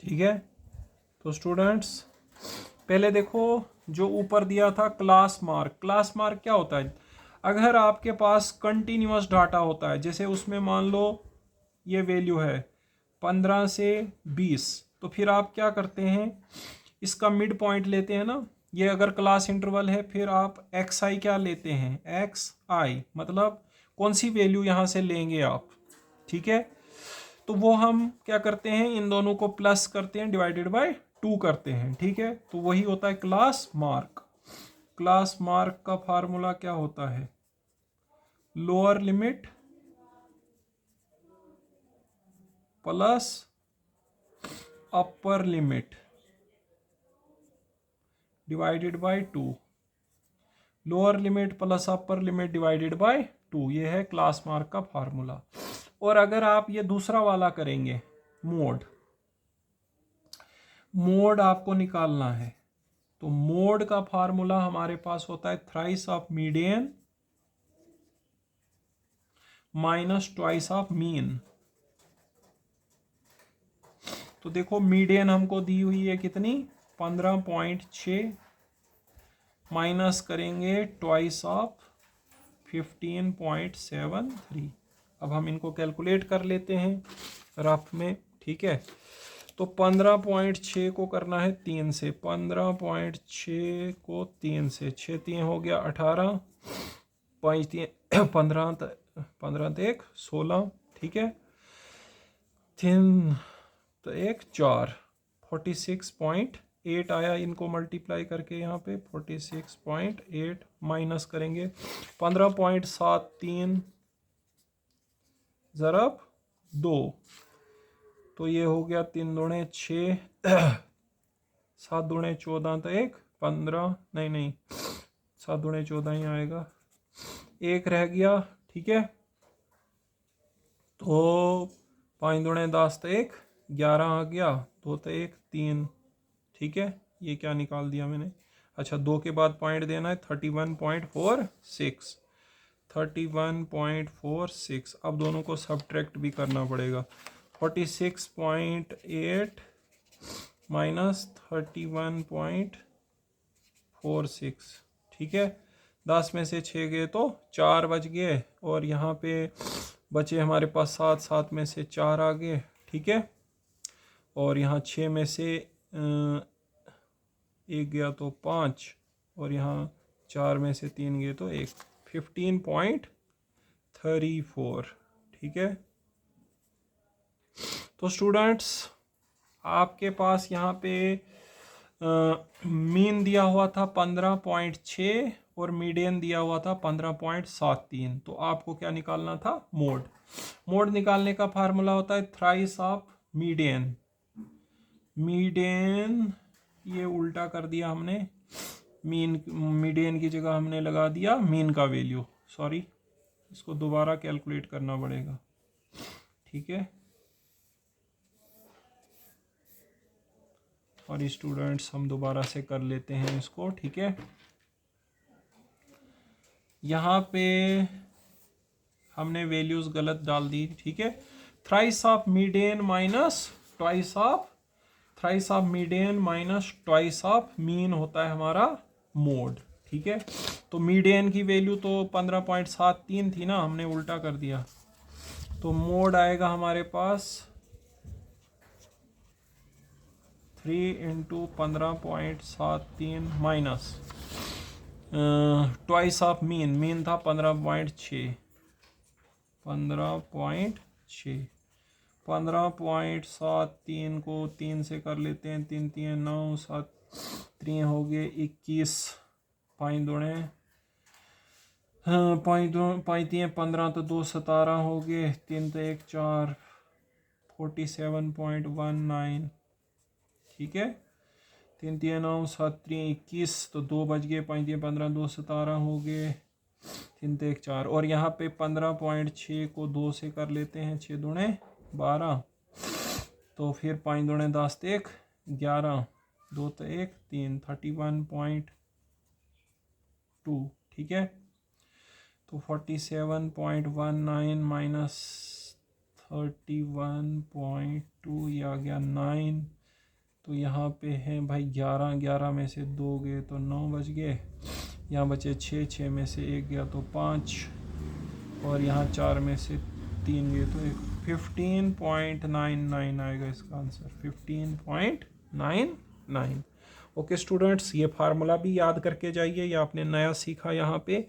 ठीक है, तो स्टूडेंट्स पहले देखो जो ऊपर दिया था क्लास मार्क, क्लास मार्क क्या होता है, अगर आपके पास कंटिन्यूअस डाटा होता है, जैसे उसमें मान लो ये वैल्यू है 15 से 20, तो फिर आप क्या करते हैं, इसका मिड पॉइंट लेते हैं ना, ये अगर क्लास इंटरवल है, फिर आप एक्स आई क्या लेते हैं, एक्स आई, मतलब कौन सी वैल्यू यहाँ से लेंगे आप। ठीक है, तो वो हम क्या करते हैं, इन दोनों को प्लस करते हैं, डिवाइडेड बाय 2 करते हैं। ठीक है, तो वही होता है क्लास मार्क। क्लास मार्क का फार्मूला क्या होता है, lower limit plus upper limit divided by 2, lower limit plus upper limit divided by 2, ये है क्लास मार्क का फार्मूला। और अगर आप ये दूसरा वाला करेंगे मोड आपको निकालना है, तो मोड का फार्मूला हमारे पास होता है thrice of median minus twice of mean. तो देखो मीडियन हमको दी हुई है कितनी, 15.6, माइनस करेंगे ट्वाइस ऑफ 15.73। अब हम इनको कैलकुलेट कर लेते हैं रफ में, ठीक है। तो 15.6 को करना है 3 से, 15.6 को 3 से, 6 3 हो गया 18, 5 3 15 1 16, ठीक है, 3 तो 1 4, 46.8 आया। इनको मल्टीप्लाई करके यहाँ पे 46.8 माइनस करेंगे 15.73 ज़रब 2, तो ये हो गया 3 दूणे 6, 7 दूणे 14, तो 1 15, नहीं 7 दूणे 14 ही आएगा, 1 रह गया, ठीक है। तो 5 दूणे 10, तो 1 11 आ गया, 2 तो 1 3, ठीक है। ये क्या निकाल दिया मैंने, अच्छा 2 के बाद पॉइंट देना है, 31.46, 31.46। अब दोनों को सब्ट्रैक्ट भी करना पड़ेगा, 46.8 माइनस 31.46, ठीक है। 10 में से 6 गए तो 4 बच गए, और यहाँ पे बचे हमारे पास 7, 7 में से 4 आ गए, ठीक है। और यहाँ 6 में से 1 गया तो 5, और यहाँ 4 में से 3 गए तो 1, 15.34, ठीक है। तो स्टूडेंट्स आपके पास यहाँ पे मीन दिया हुआ था 15.6 और मीडियन दिया हुआ था 15.73। तो आपको क्या निकालना था, मोड निकालने का फार्मूला होता है थ्राइस ऑफ मीडियन, ये उल्टा कर दिया हमने, मीडियन की जगह हमने लगा दिया मीन का वैल्यू, सॉरी इसको दोबारा कैलकुलेट करना पड़ेगा, ठीक है। और स्टूडेंट्स हम दोबारा से कर लेते हैं इसको, ठीक है। यहाँ पे हमने वैल्यूज गलत डाल दी, ठीक है। Thrice of median minus twice of, thrice of median minus twice of mean होता है हमारा मोड, ठीक है। तो मीडियन की वैल्यू तो 15.73 थी ना, हमने उल्टा कर दिया, तो मोड आएगा हमारे पास 3 into 15.73 minus twice of mean था 15.6, 15.73 को 3 से कर लेते हैं, 3 3 9, 7 3 हो गए 21, 5 दूणे 5 3 15, तो 2 17 हो गए, 3 तो 1 4, 47.19, ठीक है। 3 3 9, 7 3 21, तो 2 बच गए, 5 3 15, 2 17 हो गए, 3 तो 1 4, और यहाँ पे 15.6 को 2 से कर लेते हैं, 6 दूणे 12, तो फिर 5 दूणे 10, 1 11, 2 तो 1 3, 31.2, ठीक है। तो 47.19 माइनस 31.2, ये आ गया 9, तो यहाँ पे है भाई 11, 11 में से 2 गए तो 9 बच गए, यहाँ बचे 6, 6 में से 1 गया तो 5, और यहाँ 4 में से 3 गए तो 1, 15.99 आएगा इसका आंसर, 15.99। ओके स्टूडेंट्स, ये फार्मूला भी याद करके जाइए, ये आपने नया सीखा। यहाँ पे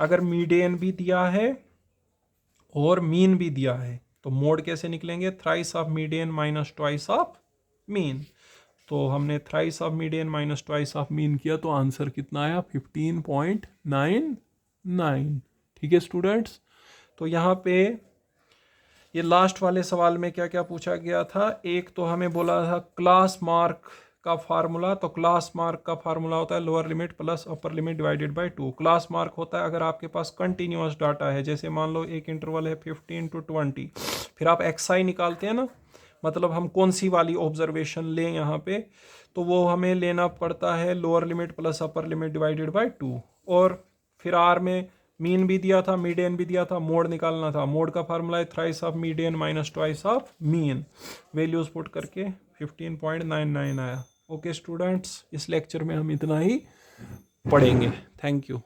अगर मीडियन भी दिया है और मीन भी दिया है तो मोड कैसे निकलेंगे, thrice of median minus twice of mean. तो हमने thrice of median minus twice of mean किया, तो आंसर कितना आया, 15.99, ठीक है स्टूडेंट्स। तो यहाँ पे ये लास्ट वाले सवाल में क्या क्या पूछा गया था, एक तो हमें बोला था क्लास मार्क का फार्मूला, तो क्लास मार्क का फार्मूला होता है lower limit plus upper limit divided by 2। Class mark होता है अगर आपके पास कंटिन्यूअस डाटा है, जैसे मान लो एक इंटरवल है 15 to 20, फिर आप xi निकालते हैं ना, मतलब हम कौन सी वाली ऑब्जर्वेशन लें यहाँ पे, तो वो हमें लेना पड़ता है lower limit plus upper limit divided by 2। और फिर आर में मीन भी दिया था, मीडियन भी दिया था, मोड निकालना था। मोड का फार्मूला है thrice of median minus twice of mean. Values put करके 15.99 आया। ओके स्टूडेंट्स, इस लेक्चर में हम इतना ही पढ़ेंगे। Thank you.